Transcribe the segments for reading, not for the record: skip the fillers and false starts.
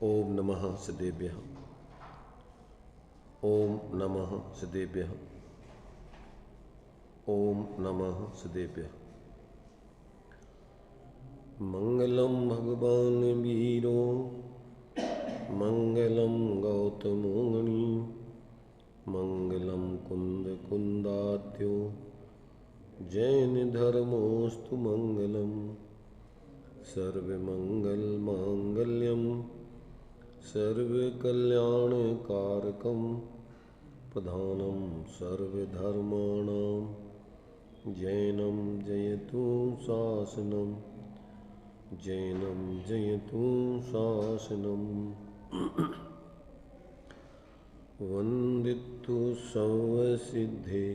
ओम नमः सदेभ्यः। ओम नमः सदेभ्यः। ओम नमः सदेभ्यः। मंगलम भगवान वीरो मंगलम गौतमो मुनि मंगलम कुंद कुंदात्यो जैन धर्मोस्तु मंगलम सर्वमंगल मांगल्यम सर्वकल्याणकारकं प्रधानं सर्वधर्माणां जैनं जयतु शासनं जैनं जयतु शासनं वन्दितु सर्वसिद्धे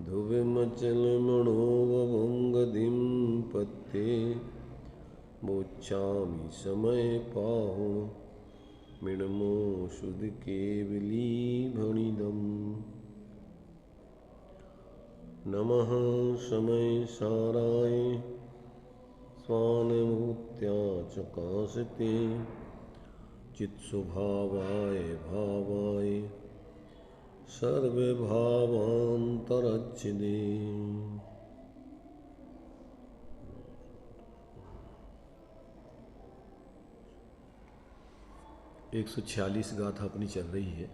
ध्रुवमचलमणोवंगदिं पत्ते मोक्षामि समय पाहुण मिणमो शुद्ध केवली भणिदम् नमः समय साराय स्वानुभूत्या चकाशते चित्स्वभावाय भावाय सर्वभावान्तरच्छिदे 146 गाथा अपनी चल रही है।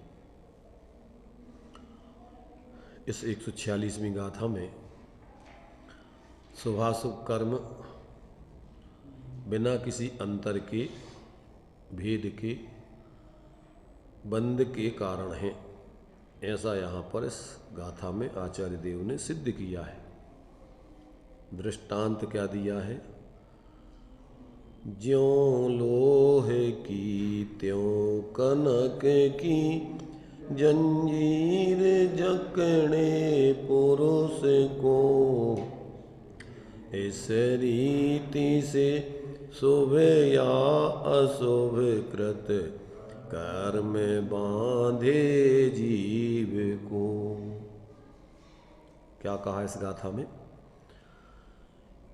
इस 146वीं गाथा में शुभाशुभ कर्म बिना किसी अंतर के भेद के बंध के कारण हैं, ऐसा यहाँ पर इस गाथा में आचार्य देव ने सिद्ध किया है। दृष्टांत क्या दिया है? ज्यों लोहे की त्यों कनक की जंजीर जकड़े पुरुष को, इस रीति से शुभ या अशुभ कृत कर्म बांधे जीव को। क्या कहा इस गाथा में?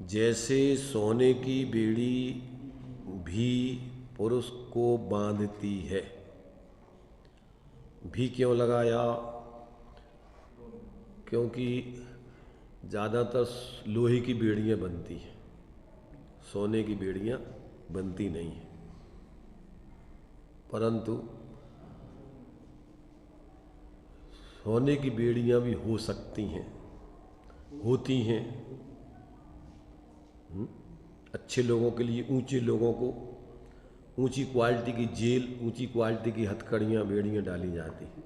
जैसे सोने की बेड़ी भी पुरुष को बांधती है। भी क्यों लगाया? क्योंकि ज़्यादातर लोहे की बेड़ियाँ बनती हैं, सोने की बेड़ियाँ बनती नहीं हैं। परंतु सोने की बेड़ियाँ भी हो सकती हैं, होती हैं। अच्छे लोगों के लिए, ऊंचे लोगों को ऊंची क्वालिटी की जेल, ऊंची क्वालिटी की हथकड़ियाँ, बेड़ियाँ डाली जाती हैं।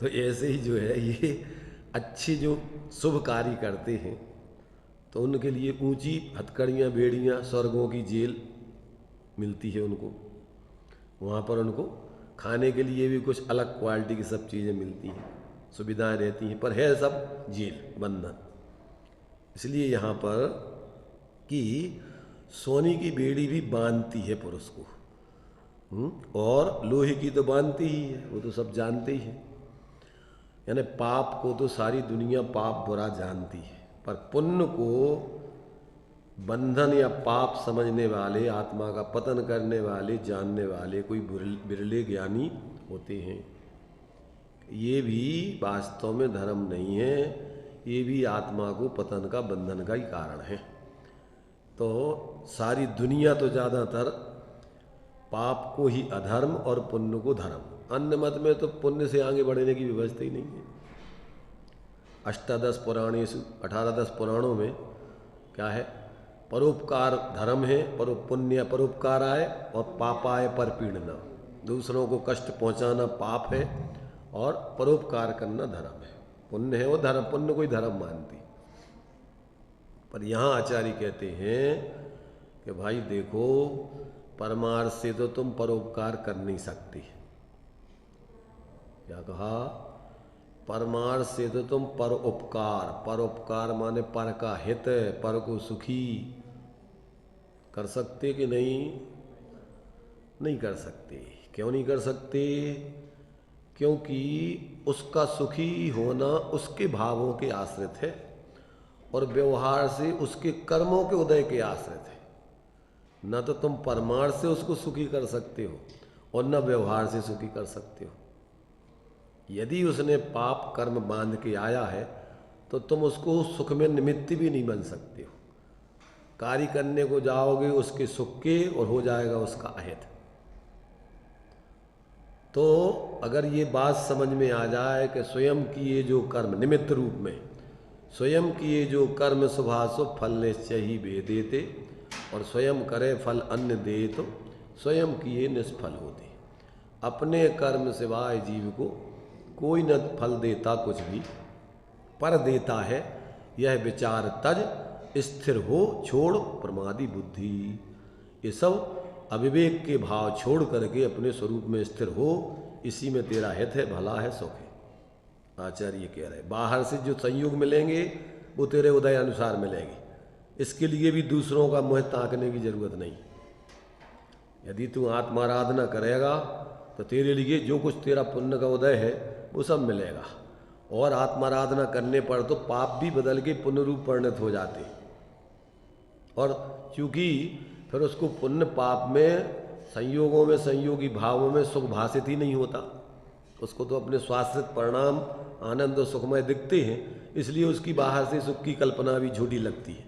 तो ऐसे ही जो है, ये अच्छे जो शुभ कार्य करते हैं तो उनके लिए ऊंची हथकड़ियाँ, बेड़ियाँ, स्वर्गों की जेल मिलती है उनको। वहाँ पर उनको खाने के लिए भी कुछ अलग क्वालिटी की सब चीज़ें मिलती हैं, सुविधाएं रहती हैं, पर है सब जेल, बंधन। इसलिए यहाँ पर कि सोने की बेड़ी भी बांधती है पुरुष को, और लोहे की तो बांधती ही है, वो तो सब जानते ही हैं। यानी पाप को तो सारी दुनिया पाप बुरा जानती है, पर पुण्य को बंधन या पाप समझने वाले, आत्मा का पतन करने वाले, जानने वाले कोई बिरले ज्ञानी होते हैं। ये भी वास्तव में धर्म नहीं है, ये भी आत्मा को पतन का, बंधन का ही कारण है। तो सारी दुनिया तो ज़्यादातर पाप को ही अधर्म और पुण्य को धर्म। अन्य मत में तो पुण्य से आगे बढ़ने की व्यवस्था ही नहीं है। अष्टादश पुराणेषु, 18 पुराणों में क्या है? परोपकार धर्म है, पुण्य परोपकाराय और पापाय परपीड़ना। दूसरों को कष्ट पहुंचाना पाप है और परोपकार करना धर्म है। पुण्य है वो धर्म, पुण्य कोई धर्म मानती। पर यहाँ आचार्य कहते हैं कि भाई देखो, परमार्थ से तो तुम परोपकार कर नहीं सकते। क्या कहा? परमार्थ से तो तुम परोपकार, परोपकार माने पर का हित, पर को सुखी कर सकते कि नहीं? नहीं कर सकते। क्यों नहीं कर सकते? क्योंकि उसका सुखी होना उसके भावों के आश्रित है और व्यवहार से उसके कर्मों के उदय के आश्रित है। न तो तुम परमार्थ से उसको सुखी कर सकते हो और न व्यवहार से सुखी कर सकते हो। यदि उसने पाप कर्म बांध के आया है तो तुम उसको सुख में निमित्त भी नहीं बन सकते हो। कार्य करने को जाओगे उसके सुख के और हो जाएगा उसका अहित। तो अगर ये बात समझ में आ जाए कि स्वयं किए जो कर्म निमित्त रूप में स्वयं किए जो कर्म शुभाशुभ फल निश्चय ही भेदेते और स्वयं करे फल अन्य दे तो स्वयं किए निष्फल होते। अपने कर्म सिवाय जीव को कोई न फल देता कुछ भी, पर देता है यह विचार तज स्थिर हो छोड़ प्रमादी बुद्धि। ये सब अविवेक के भाव छोड़ करके अपने स्वरूप में स्थिर हो, इसी में तेरा हित है, भला है, सुख है। आचार्य कह रहे बाहर से जो संयोग मिलेंगे वो तेरे उदय अनुसार मिलेंगे, इसके लिए भी दूसरों का मुँह ताकने की जरूरत नहीं। यदि तू आत्माराधना करेगा तो तेरे लिए जो कुछ तेरा पुण्य का उदय है वो सब मिलेगा, और आत्माराधना करने पर तो पाप भी बदल के पुण्य रूप परिणत हो जाते। और चूंकि फिर उसको पुण्य पाप में संयोगों में संयोगी भावों में सुख भाषित ही नहीं होता, उसको तो अपने स्वाश्रित परिणाम आनंद और सुखमय दिखते हैं, इसलिए उसकी बाहर से सुख की कल्पना भी झूठी लगती है।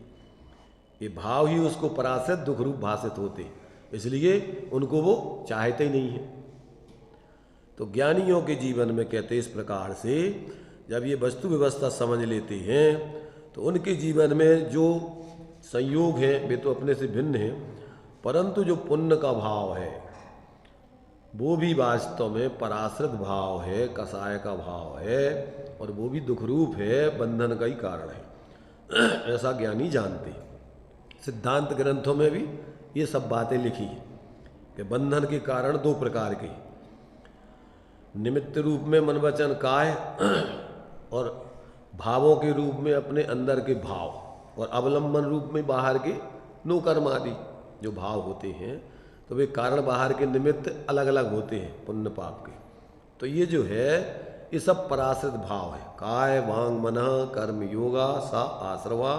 ये भाव ही उसको पराश्रित दुख रूप भाषित होते, इसलिए उनको वो चाहते ही नहीं है। तो ज्ञानियों के जीवन में कहते इस प्रकार से जब ये वस्तु व्यवस्था समझ लेते हैं तो उनके जीवन में जो संयोग हैं वे तो अपने से भिन्न हैं, परंतु जो पुण्य का भाव है वो भी वास्तव में पराश्रित भाव है, कसाय का भाव है, और वो भी दुख रूप है, बंधन का ही कारण है। ऐसा ज्ञानी जानते। सिद्धांत ग्रंथों में भी ये सब बातें लिखी हैं कि बंधन के कारण दो प्रकार के, निमित्त रूप में मन वचन काय और भावों के रूप में अपने अंदर के भाव, और अवलंबन रूप में बाहर के नो कर्म आदि जो भाव होते हैं, तो वे कारण बाहर के निमित्त अलग अलग होते हैं पुण्य पाप के। तो ये जो है ये सब पराश्रित भाव है, काय वांग मन कर्म योगा सा आश्रवा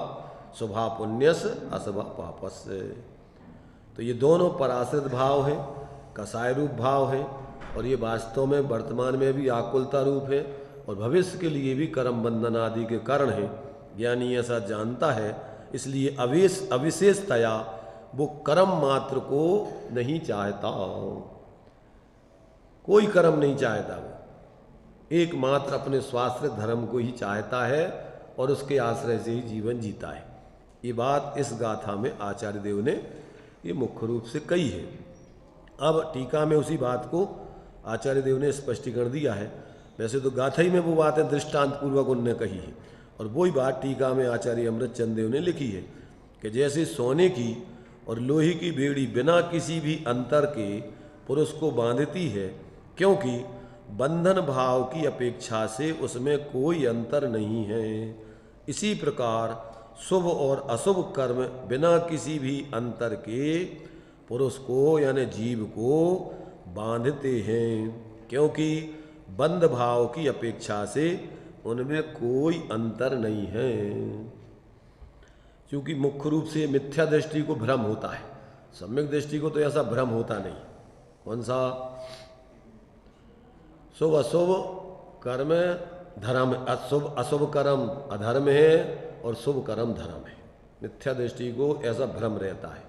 शुभा पुण्यस अशुभा पापस। तो ये दोनों पराश्रित भाव है, कसाय रूप भाव है, और ये वास्तव में वर्तमान में भी आकुलता रूप है और भविष्य के लिए भी कर्म बंधन आदि के कारण है। ज्ञानी ऐसा जानता है, इसलिए अविशेषतया वो कर्म मात्र को नहीं चाहता, कोई कर्म नहीं चाहता, वो एकमात्र अपने स्वाश्रित धर्म को ही चाहता है और उसके आश्रय से ही जीवन जीता है। ये बात इस गाथा में आचार्य देव ने ये मुख्य रूप से कही है। अब टीका में उसी बात को आचार्य देव ने स्पष्टीकरण दिया है। वैसे तो गाथा ही में वो बातें दृष्टांत पूर्वक उनने कही है, और वही बात टीका में आचार्य अमृतचंद देव ने लिखी है कि जैसे सोने की और लोहे की बेड़ी बिना किसी भी अंतर के पुरुष को बांधती है, क्योंकि बंधन भाव की अपेक्षा से उसमें कोई अंतर नहीं है, इसी प्रकार शुभ और अशुभ कर्म बिना किसी भी अंतर के पुरुष को यानी जीव को बांधते हैं, क्योंकि बंध भाव की अपेक्षा से उनमें कोई अंतर नहीं है। क्योंकि मुख्य रूप से मिथ्या दृष्टि को भ्रम होता है, सम्यक दृष्टि को तो ऐसा भ्रम होता नहीं। कौन सा? शुभ अशुभ कर्म धर्म, अशुभ अशुभ कर्म अधर्म है और शुभ कर्म धर्म है। मिथ्या दृष्टि को ऐसा भ्रम रहता है,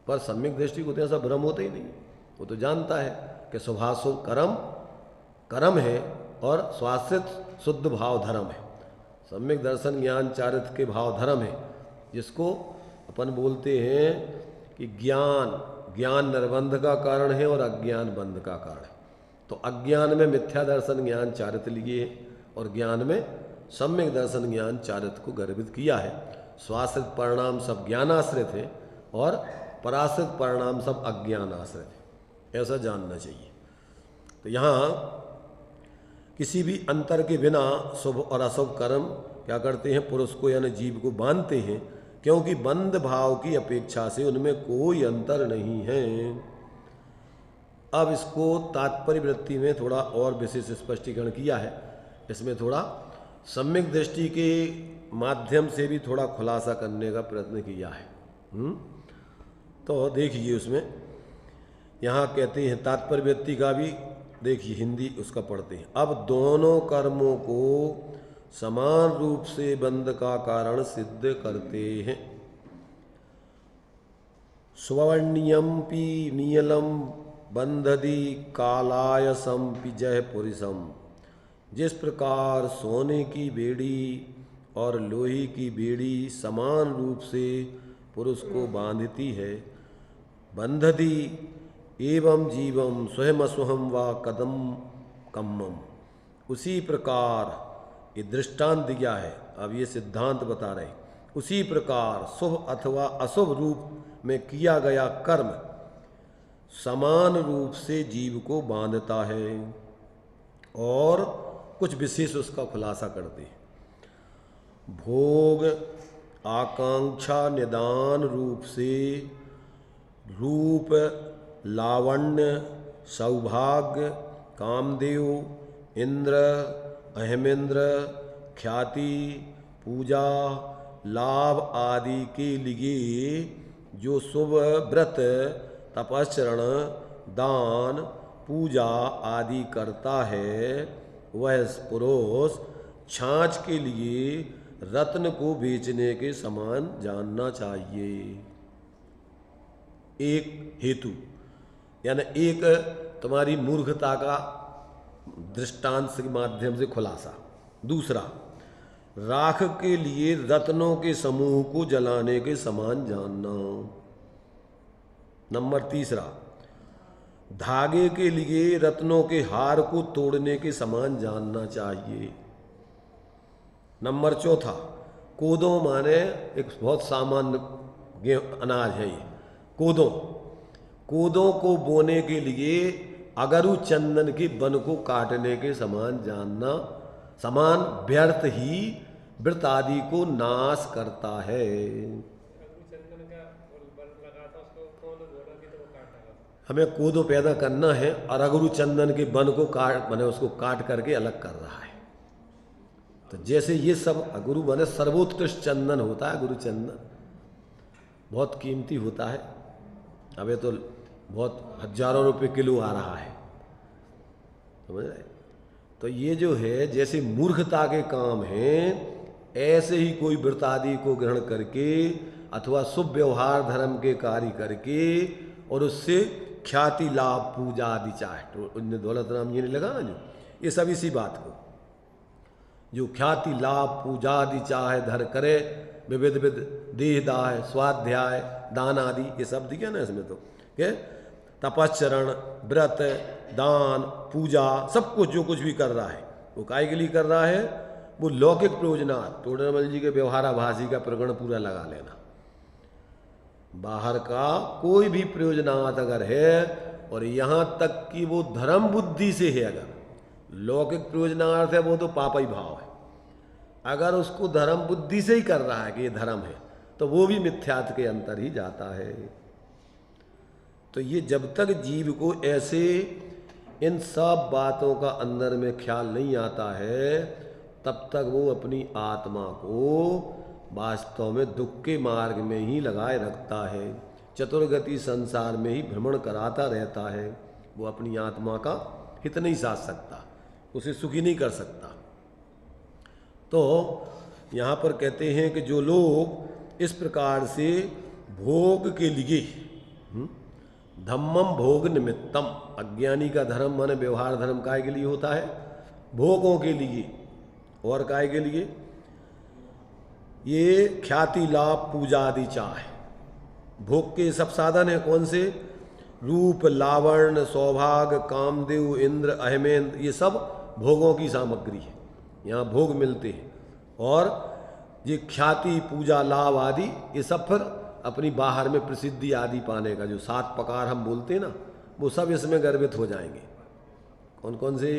पर सम्यक दृष्टि को तो ऐसा भ्रम होता ही नहीं। वो तो जानता है कि शुभाशुभ कर्म कर्म है और स्वाश्रित शुद्ध भाव धर्म है। सम्यक दर्शन ज्ञान चारित्र के भाव धर्म है, जिसको अपन बोलते हैं कि ज्ञान निर्बंध का कारण है और अज्ञान बंध का कारण है। तो अज्ञान में मिथ्या दर्शन ज्ञान चारित्र लिए और ज्ञान में सम्यक दर्शन ज्ञान चारित्र को गर्भित किया है। स्वाश्रित परिणाम सब ज्ञानाश्रित है और पराश्रित परिणाम सब अज्ञान आश्रित है, ऐसा जानना चाहिए। तो यहाँ किसी भी अंतर के बिना शुभ और अशुभ कर्म क्या करते हैं, पुरुष को यानी जीव को बांधते हैं, क्योंकि बंध भाव की अपेक्षा से उनमें कोई अंतर नहीं है। अब इसको तात्पर्य वृत्ति में थोड़ा और विशेष स्पष्टीकरण किया है। इसमें थोड़ा सम्यक दृष्टि के माध्यम से भी थोड़ा खुलासा करने का प्रयत्न किया है। तो देखिए उसमें यहाँ कहते हैं तात्पर्य व्यक्ति का भी देखिए हिंदी उसका पढ़ते हैं। अब दोनों कर्मों को समान रूप से बंध का कारण सिद्ध करते हैं। स्वर्ण्यम्पि नीलम बंधति कालायसम्पि जय पुरुषम। जिस प्रकार सोने की बेड़ी और लोहे की बेड़ी समान रूप से पुरुष को बांधती है, बंधति एवं जीवम स्वयं स्वहम व कदम कम्मम, उसी प्रकार ये दृष्टांत दिया है। अब ये सिद्धांत बता रहे, उसी प्रकार शुभ अथवा अशुभ रूप में किया गया कर्म समान रूप से जीव को बांधता है और कुछ विशेष उसका खुलासा करते हैं। भोग आकांक्षा निदान रूप से रूप, लावण्य, सौभाग्य, कामदेव, इंद्र, अहमेंद्र, ख्याति, पूजा, लाभ आदि के लिए जो शुभ व्रत, तपस्चरण, दान, पूजा आदि करता है, वह पुरुष छाछ के लिए रत्न को बेचने के समान जानना चाहिए। एक हेतु यानी एक तुम्हारी मूर्खता का दृष्टांत के माध्यम से खुलासा। दूसरा, राख के लिए रत्नों के समूह को जलाने के समान जानना। नंबर तीसरा, धागे के लिए रत्नों के हार को तोड़ने के समान जानना चाहिए। नंबर चौथा, कोदो माने एक बहुत सामान्य अनाज है ये। कोदों को बोने के लिए अगरु चंदन के वन को काटने के समान जानना, समान व्यर्थ ही व्रत आदि को नाश करता है। हमें कोदो पैदा करना है और अगरु चंदन के वन को मैंने उसको काट करके अलग कर रहा है। तो जैसे ये सब गुरु माने सर्वोत्कृष्ट चंदन होता है, गुरु चंदन बहुत कीमती होता है। अब ये तो बहुत हजारों रुपए किलो आ रहा है, समझ रहे। तो ये जो है जैसे मूर्खता के काम हैं, ऐसे ही कोई व्रत आदि को ग्रहण करके अथवा शुभ व्यवहार धर्म के कार्य करके और उससे ख्याति लाभ पूजा आदि चाहे, तो उनमें दौलत राम ये नहीं लगा ना, जो ये सब इसी बात को जो ख्याति लाभ पूजा आदि चाहे धर करे, विविध विध देह दाय स्वाध्याय दान आदि ये सब दिखे ना इसमें। तो क्या तपस्चरण व्रत दान पूजा सब कुछ जो कुछ भी कर रहा है वो काय के लिए कर रहा है, वो लौकिक प्रयोजनार्थ। टोडरमल जी के व्यवहाराभासी का प्रकरण पूरा लगा लेना। बाहर का कोई भी प्रयोजनार्थ अगर है और यहाँ तक कि वो धर्म बुद्धि से है, अगर लौकिक प्रयोजनार्थ है वो तो पापी भाव है। अगर उसको धर्म बुद्धि से ही कर रहा है कि ये धर्म है तो वो भी मिथ्यात्व के अंतर ही जाता है। तो ये जब तक जीव को ऐसे इन सब बातों का अंदर में ख्याल नहीं आता है तब तक वो अपनी आत्मा को वास्तव में दुख के मार्ग में ही लगाए रखता है, चतुर्गति संसार में ही भ्रमण कराता रहता है। वो अपनी आत्मा का हित नहीं साध सकता, उसे सुखी नहीं कर सकता। तो यहाँ पर कहते हैं कि जो लोग इस प्रकार से भोग के लिए धम्मम भोग निमित्तम, अज्ञानी का धर्म माने व्यवहार धर्म काय के लिए होता है, भोगों के लिए, और काय के लिए, ये ख्याति लाभ पूजा आदि चाहे। भोग के सब साधन है कौन से, रूप लावण्य सौभाग्य कामदेव इंद्र अहमेंद्र, ये सब भोगों की सामग्री है, यहाँ भोग मिलते हैं। और ये ख्याति पूजा लाभ आदि ये सब फिर अपनी बाहर में प्रसिद्धि आदि पाने का जो 7 प्रकार हम बोलते हैं ना, वो सब इसमें गर्भित हो जाएंगे। कौन कौन से,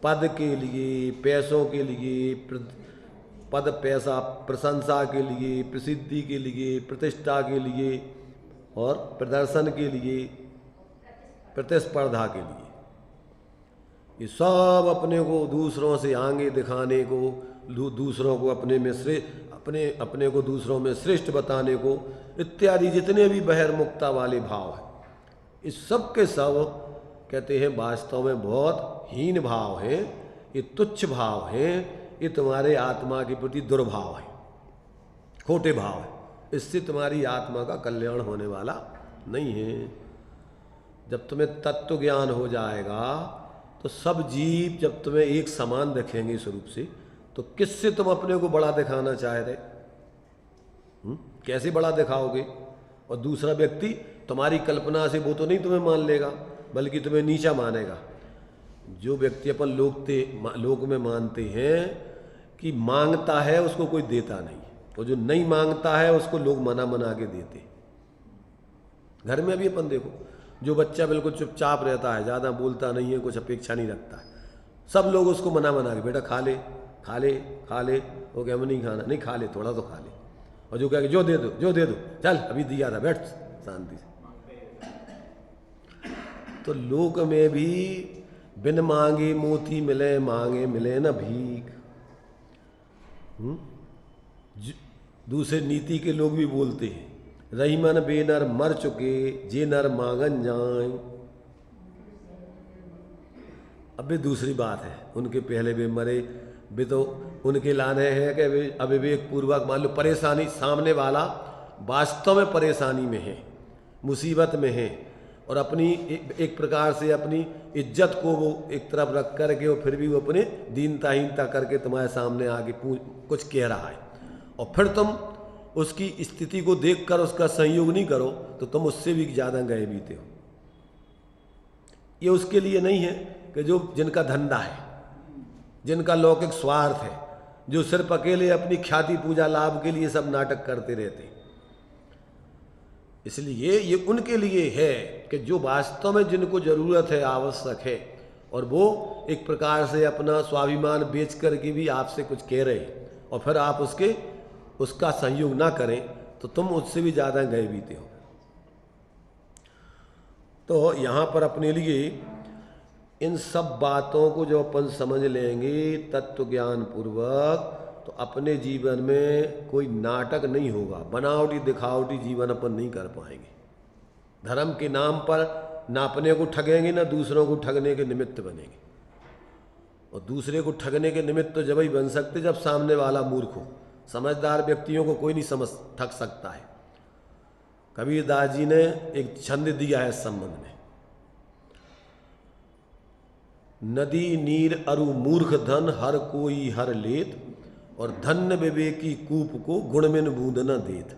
पद के लिए, पैसों के लिए, पद पैसा प्रशंसा के लिए, प्रसिद्धि के लिए, प्रतिष्ठा के लिए और प्रदर्शन के लिए, प्रतिस्पर्धा के लिए, ये सब अपने को दूसरों से आगे दिखाने को दूसरों को अपने को दूसरों में श्रेष्ठ बताने को, इत्यादि जितने भी बहिर्मुखता वाले भाव हैं, इस सब के सब कहते हैं वास्तव में बहुत हीन भाव हैं, ये तुच्छ भाव हैं, ये तुम्हारे आत्मा के प्रति दुर्भाव है, खोटे भाव है। इससे तुम्हारी आत्मा का कल्याण होने वाला नहीं है। जब तुम्हें तत्व ज्ञान हो जाएगा तो सब जीव जब तुम्हें एक समान देखेंगे स्वरूप से, तो किससे तुम अपने को बड़ा दिखाना चाह रहे? कैसे बड़ा दिखाओगे? और दूसरा व्यक्ति तुम्हारी कल्पना से वो तो नहीं तुम्हें मान लेगा, बल्कि तुम्हें नीचा मानेगा। जो व्यक्ति अपन लोक में मानते हैं कि मांगता है उसको कोई देता नहीं, और जो नहीं मांगता है उसको लोग मना के देते। घर में भी अपन देखो, जो बच्चा बिल्कुल चुपचाप रहता है, ज़्यादा बोलता नहीं है, कुछ अपेक्षा नहीं रखता है, सब लोग उसको मना के बेटा खा ले खा ले खा ले, वो कहे हमें नहीं खाना, नहीं खा ले, थोड़ा तो खा ले। और जो कहे जो दे दो, चल अभी दिया था, बैठ शांति से। तो लोक में भी बिन मांगे मोती मिले, मांगे मिले न भीख। दूसरे नीति के लोग भी बोलते हैं, रही मन बेनर मर चुके, जे नर मांगन जाए। अब भी दूसरी बात है, उनके पहले वे मरे, वे तो उनके लाने हैं कि वे अविवेक पूर्वक, मान लो परेशानी, सामने वाला वास्तव में परेशानी में है, मुसीबत में है, और अपनी एक प्रकार से अपनी इज्जत को वो एक तरफ रख करके, और फिर भी वो अपने दीनताहीनता करके तुम्हारे सामने आके कुछ कह रहा है, और फिर तुम उसकी स्थिति को देखकर उसका संयोग नहीं करो, तो तुम उससे भी ज़्यादा गए बीते हो। ये उसके लिए नहीं है कि जिनका धंधा है, जिनका लौकिक स्वार्थ है, जो सिर्फ अकेले अपनी ख्याति पूजा लाभ के लिए सब नाटक करते रहते हैं। इसलिए ये उनके लिए है कि जो वास्तव में जिनको जरूरत है, आवश्यक है, और वो एक प्रकार से अपना स्वाभिमान बेच करके भी आपसे कुछ कह रहे, और फिर आप उसका सहयोग ना करें, तो तुम उससे भी ज़्यादा गए बीते हो। तो यहाँ पर अपने लिए इन सब बातों को जो अपन समझ लेंगे तत्व ज्ञान पूर्वक, तो अपने जीवन में कोई नाटक नहीं होगा, बनावटी दिखावटी जीवन अपन नहीं कर पाएंगे। धर्म के नाम पर ना अपने को ठगेंगे, ना दूसरों को ठगने के निमित्त बनेंगे। और दूसरे को ठगने के निमित्त तो जब ही बन सकते जब सामने वाला मूर्ख हो। समझदार व्यक्तियों को कोई नहीं ठग सकता है। कबीरदास जी ने एक छंद दिया है इस संबंध में, नदी नीर अरु मूर्ख धन हर कोई हर लेत, और धन्य विवेकी कूप को गुणमिन बूंद न देत।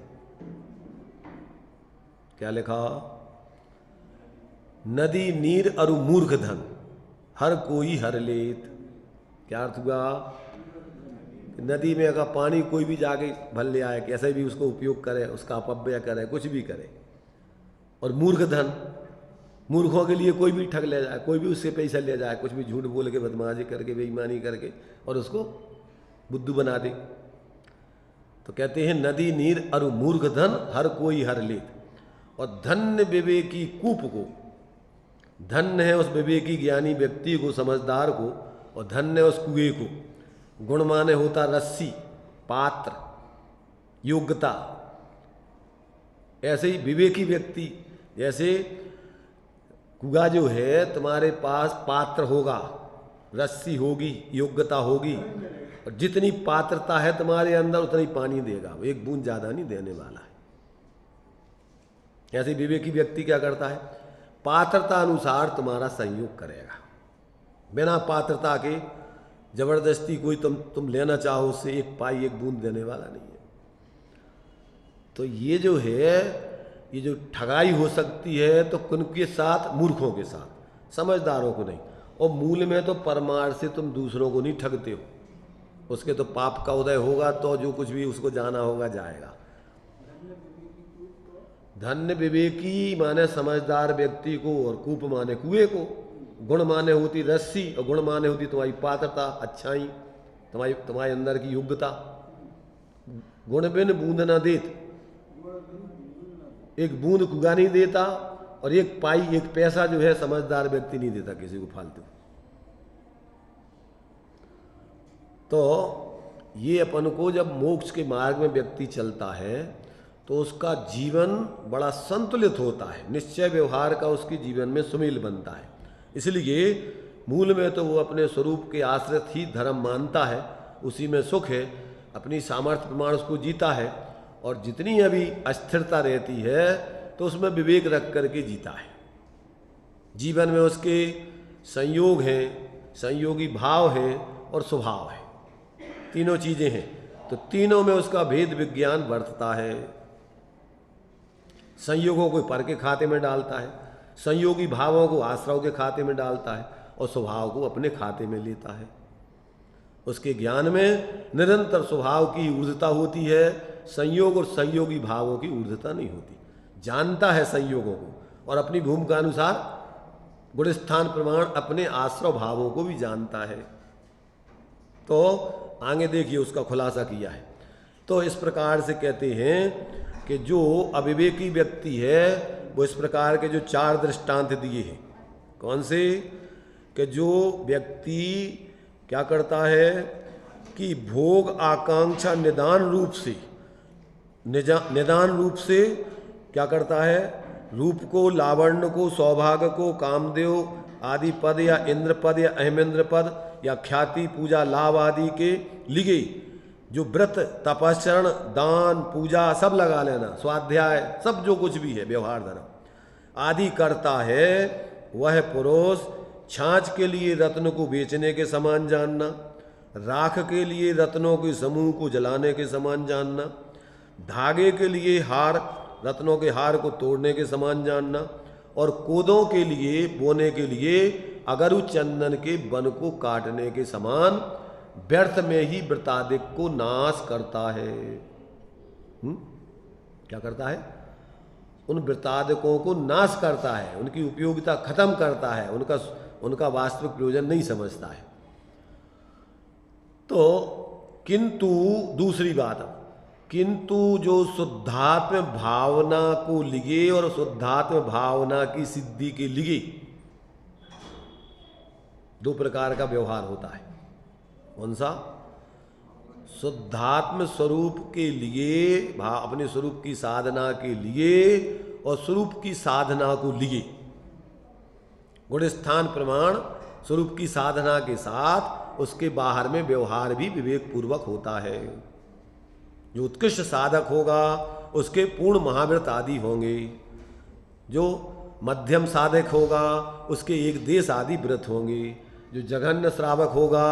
क्या लिखा? नदी नीर अरु मूर्ख धन हर कोई हर लेत। क्या अर्थ हुआ? नदी में अगर पानी कोई भी जाके भर ले आए, कैसे भी उसको उपयोग करे, उसका अपव्यय करे, कुछ भी करे। और मूर्ख धन, मूर्खों के लिए कोई भी ठग ले जाए, कोई भी उससे पैसा ले जाए, कुछ भी झूठ बोल के, बदमाशी करके, बेईमानी करके, और उसको बुद्धू बना दे। तो कहते हैं नदी नीर अरु मूर्ख धन हर कोई हर लेत, और धन्य विवेकी कूप को, धन्य है उस विवेकी ज्ञानी व्यक्ति को, समझदार को, और धन्य उस कुएं को। गुण माने होता रस्सी, पात्र, योग्यता। ऐसे ही विवेकी व्यक्ति, जैसे कुआ जो है, तुम्हारे पास पात्र होगा, रस्सी होगी, योग्यता होगी, और जितनी पात्रता है तुम्हारे अंदर उतना ही पानी देगा, एक बूंद ज्यादा नहीं देने वाला है। ऐसे विवेकी व्यक्ति क्या करता है? पात्रता अनुसार तुम्हारा संयोग करेगा। बिना पात्रता के जबरदस्ती कोई तुम लेना चाहो उससे एक पाई एक बूंद देने वाला नहीं है। तो ये जो है, ये जो ठगाई हो सकती है तो किनके साथ? मूर्खों के साथ, समझदारों को नहीं। और मूल में तो परमार्थ से तुम दूसरों को नहीं ठगते हो, उसके तो पाप का उदय होगा, तो जो कुछ भी उसको जाना होगा जाएगा। धन्य विवेकी माने समझदार व्यक्ति को, और कूप माने कुएं को। गुण माने होती रस्सी, और गुण माने होती तुम्हारी पात्रता, अच्छाई, तुम्हारे अंदर की योग्यता। गुण बिन बूंद ना देत, एक बूंद कुआ नहीं देता, और एक पाई एक पैसा जो है समझदार व्यक्ति नहीं देता किसी को फालतू। तो ये अपन को जब मोक्ष के मार्ग में व्यक्ति चलता है तो उसका जीवन बड़ा संतुलित होता है, निश्चय व्यवहार का उसके जीवन में सुमेल बनता है। इसलिए मूल में तो वो अपने स्वरूप के आश्रित ही धर्म मानता है, उसी में सुख है, अपनी सामर्थ्य प्रमाण उसको जीता है, और जितनी अभी अस्थिरता रहती है तो उसमें विवेक रख करके जीता है। जीवन में उसके संयोग हैं, संयोगी भाव हैं और स्वभाव है, तीनों चीज़ें हैं। तो तीनों में उसका भेद विज्ञान बरतता है। संयोगों को पर के खाते में डालता है, संयोगी भावों को आश्रव के खाते में डालता है और स्वभाव को अपने खाते में लेता है। उसके ज्ञान में निरंतर स्वभाव की ऊर्ध्वता होती है, संयोग और संयोगी भावों की ऊर्ध्वता नहीं होती। जानता है संयोगों को और अपनी भूमिका अनुसार गुणस्थान प्रमाण अपने आश्रव भावों को भी जानता है। तो आगे देखिए उसका खुलासा किया है। तो इस प्रकार से कहते हैं कि जो अविवेकी व्यक्ति है वो इस प्रकार के जो 4 दृष्टांत दिए हैं। कौन से? कि जो व्यक्ति क्या करता है कि भोग आकांक्षा निदान रूप से क्या करता है, रूप को, लावण्य को, सौभाग्य को, कामदेव आदि पद या इंद्र पद या अहमेंद्र पद या ख्याति, पूजा, लाभ आदि के लिए जो व्रत, तपस्चरण, दान, पूजा सब लगा लेना, स्वाध्याय, सब जो कुछ भी है व्यवहार धर्म आदि करता है, वह पुरुष छाछ के लिए रत्न को बेचने के समान जानना, राख के लिए रत्नों के समूह को जलाने के समान जानना, धागे के लिए हार, रत्नों के हार को तोड़ने के समान जानना, और कोदों के लिए, बोने के लिए अगरु चंदन के वन को काटने के समान व्यर्थ में ही व्रतादिक को नाश करता है। क्या करता है? उन व्रतादिकों को नाश करता है, उनकी उपयोगिता खत्म करता है, उनका वास्तविक प्रयोजन नहीं समझता है। तो किंतु दूसरी बात, किंतु जो शुद्धात्म भावना को लिए और शुद्धात्म भावना की सिद्धि के लिए 2 प्रकार का व्यवहार होता है। कौन सा? शुद्धात्म स्वरूप के लिए, अपने स्वरूप की साधना के लिए और स्वरूप की साधना को लिए, गुणस्थान प्रमाण स्वरूप की साधना के साथ उसके बाहर में व्यवहार भी विवेक पूर्वक होता है। जो उत्कृष्ट साधक होगा उसके पूर्ण महाव्रत आदि होंगे, जो मध्यम साधक होगा उसके एक देश आदि व्रत होंगे, जो जघन्य श्रावक होगा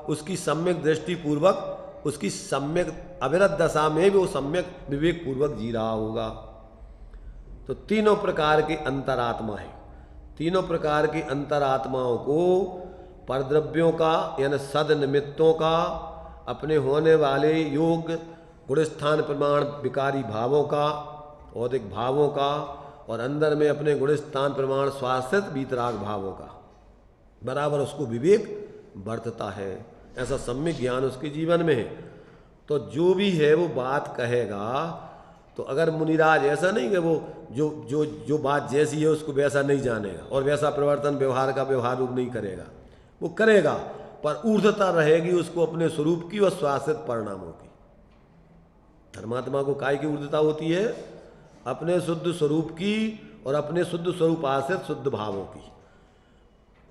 उसकी सम्यक दृष्टि पूर्वक, उसकी सम्यक अविरत दशा में भी वो सम्यक विवेक पूर्वक जी रहा होगा। तो तीनों प्रकार के अंतरात्मा है। तीनों प्रकार की अंतरात्माओं को परद्रव्यों का यानी सद निमित्तों का, अपने होने वाले योग गुणस्थान प्रमाण विकारी भावों का, औदिक भावों का, और अंदर में अपने गुणस्थान प्रमाण स्वाश्रित वीतराग भावों का बराबर उसको विवेक बरतता है। ऐसा सम्यक ज्ञान उसके जीवन में है। तो जो भी है वो बात कहेगा, तो अगर मुनिराज ऐसा नहीं कि वो जो बात जैसी है उसको वैसा नहीं जानेगा और वैसा प्रवर्तन व्यवहार का व्यवहार रूप नहीं करेगा, वो करेगा पर ऊर्ध्वता रहेगी उसको अपने स्वरूप की और स्वाश्रित परिणामों की। धर्मात्मा को काय की ऊर्ध्वता होती है? अपने शुद्ध स्वरूप की और अपने शुद्ध स्वरूप आश्रित शुद्ध भावों की।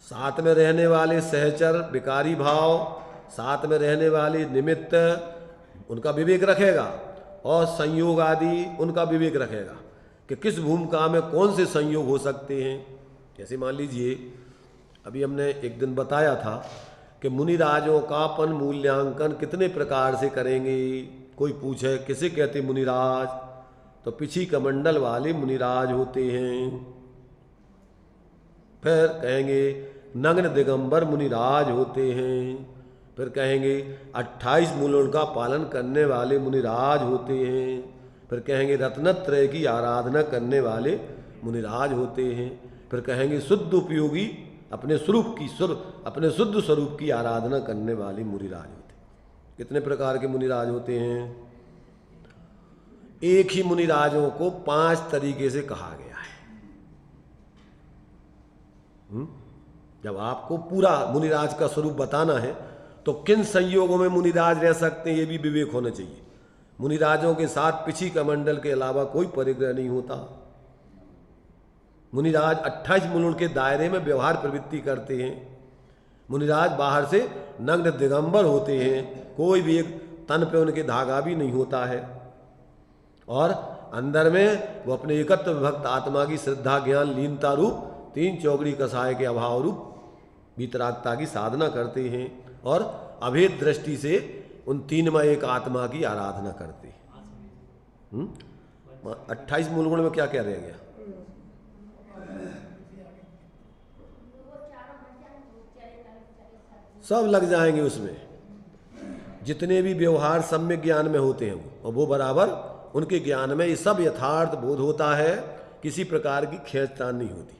साथ में रहने वाले सहचर विकारी भाव, साथ में रहने वाले निमित्त, उनका विवेक रखेगा, और संयोग आदि उनका विवेक रखेगा कि किस भूमिका में कौन से संयोग हो सकते हैं। जैसे मान लीजिए अभी हमने एक दिन बताया था कि मुनिराजों का पन मूल्यांकन कितने प्रकार से करेंगे। कोई पूछे किसे कहते मुनिराज, तो पिछी कमंडल वाले मुनिराज होते हैं। फिर कहेंगे नग्न दिगंबर मुनिराज होते हैं। फिर कहेंगे 28 मूलों का पालन करने वाले मुनिराज होते हैं। फिर कहेंगे रत्नत्रय की आराधना करने वाले मुनिराज होते हैं। फिर कहेंगे शुद्ध उपयोगी अपने शुद्ध स्वरूप की आराधना करने वाले मुनिराज होते हैं। कितने प्रकार के मुनिराज होते हैं? एक ही मुनिराजों को 5 तरीके से कहा गया है। जब आपको पूरा मुनिराज का स्वरूप बताना है तो किन संयोगों में मुनिराज रह सकते हैं, ये भी विवेक होना चाहिए। मुनिराजों के साथ पिछी कमंडल के अलावा कोई परिग्रह नहीं होता। मुनिराज 28 मूल के दायरे में व्यवहार प्रवृत्ति करते हैं। मुनिराज बाहर से नग्न दिगंबर होते हैं, कोई भी एक तन पे उनके धागा भी नहीं होता है, और अंदर में वो अपने एकत्व विभक्त आत्मा की श्रद्धा ज्ञान लीनता रूप 3 चौकड़ी कसाय के अभाव रूप वितरागता की साधना करते हैं, और अभेद दृष्टि से उन 3 एक आत्मा की आराधना करते हैं। 28 मूल गुण में क्या क्या रह गया? सब लग जाएंगे उसमें, जितने भी व्यवहार सम्यक ज्ञान में होते हैं और वो बराबर उनके ज्ञान में ये सब यथार्थ बोध होता है, किसी प्रकार की खींचतान नहीं होती।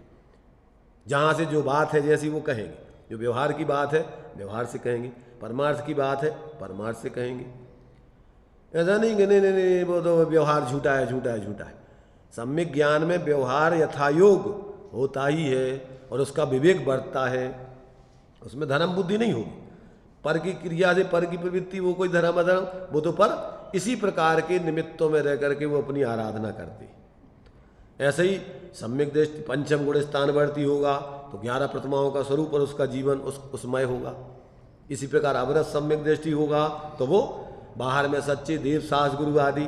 जहाँ से जो बात है जैसी वो कहेंगे, जो व्यवहार की बात है व्यवहार से कहेंगे, परमार्थ की बात है परमार्थ से कहेंगे। ऐसा नहीं कि नहीं वो तो व्यवहार झूठा है झूठा है झूठा है। सम्यक ज्ञान में व्यवहार यथायोग होता ही है और उसका विवेक बढ़ता है, उसमें धर्म बुद्धि नहीं होगी। पर की क्रिया से पर की प्रवृत्ति वो कोई धर्म अधर्म, वो तो पर इसी प्रकार के निमित्तों में रह करके वो अपनी आराधना करती। ऐसे ही सम्यक दृष्टि पंचम गुण स्थानवर्ती होगा तो 11 प्रतिमाओं का स्वरूप और उसका जीवन उसमय होगा। इसी प्रकार अवरत सम्यक दृष्टि होगा तो वो बाहर में सच्चे देव सास गुरु आदि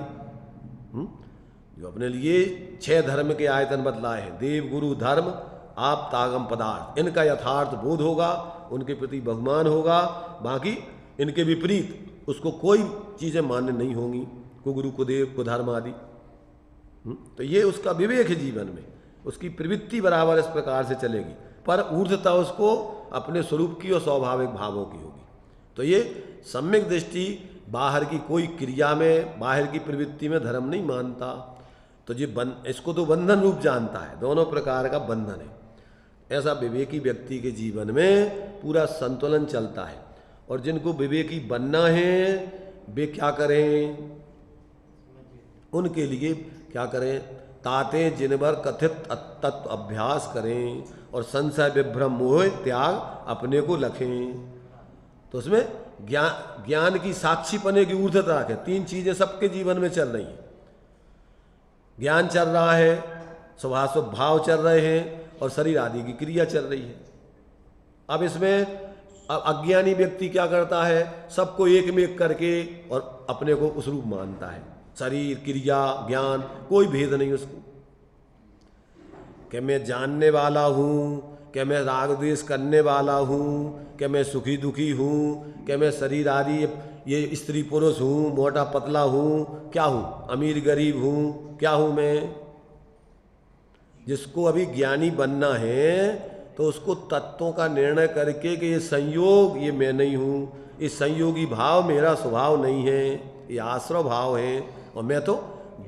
जो अपने लिए 6 धर्म के आयतन बतलाए हैं, देव गुरु धर्म आप तागम पदार्थ, इनका यथार्थ बोध होगा, उनके प्रति बहुमान होगा। बाकी इनके विपरीत उसको कोई चीज़ें मान्य नहीं होंगी, को गुरु को देव को धर्म आदि। तो ये उसका विवेक है जीवन में, उसकी प्रवृत्ति बराबर इस प्रकार से चलेगी, पर ऊर्ध्वता उसको अपने स्वरूप की और स्वाभाविक भावों की होगी। तो ये सम्यक दृष्टि बाहर की कोई क्रिया में, बाहर की प्रवृत्ति में धर्म नहीं मानता। तो ये इसको तो बंधन रूप जानता है, दोनों प्रकार का बंधन है। ऐसा विवेकी व्यक्ति के जीवन में पूरा संतुलन चलता है। और जिनको विवेकी बनना है वे क्या करें, उनके लिए क्या करें, ताते जिनवर कथित तत्व अभ्यास करें और संशय विभ्रम मोह त्याग अपने को रखें। तो उसमें ज्ञान की साक्षी पने की ऊर्ध्वता रखें। 3 चीजें सबके जीवन में चल रही हैं, ज्ञान चल रहा है, स्वभाव भाव चल रहे हैं और शरीर आदि की क्रिया चल रही है। अब इसमें अज्ञानी व्यक्ति क्या करता है, सबको एक में एक करके और अपने को उस रूप मानता है, शरीर क्रिया ज्ञान कोई भेद नहीं उसको, कि मैं जानने वाला हूँ, कि मैं राग द्वेष करने वाला हूँ, कि मैं सुखी दुखी हूँ, कि मैं शरीर आदि ये स्त्री पुरुष हूँ, मोटा पतला हूँ, क्या हूँ, अमीर गरीब हूँ, क्या हूँ मैं। जिसको अभी ज्ञानी बनना है तो उसको तत्वों का निर्णय करके कि ये संयोग ये मैं नहीं हूँ, ये संयोगी भाव मेरा स्वभाव नहीं है, ये आश्रव भाव है और मैं तो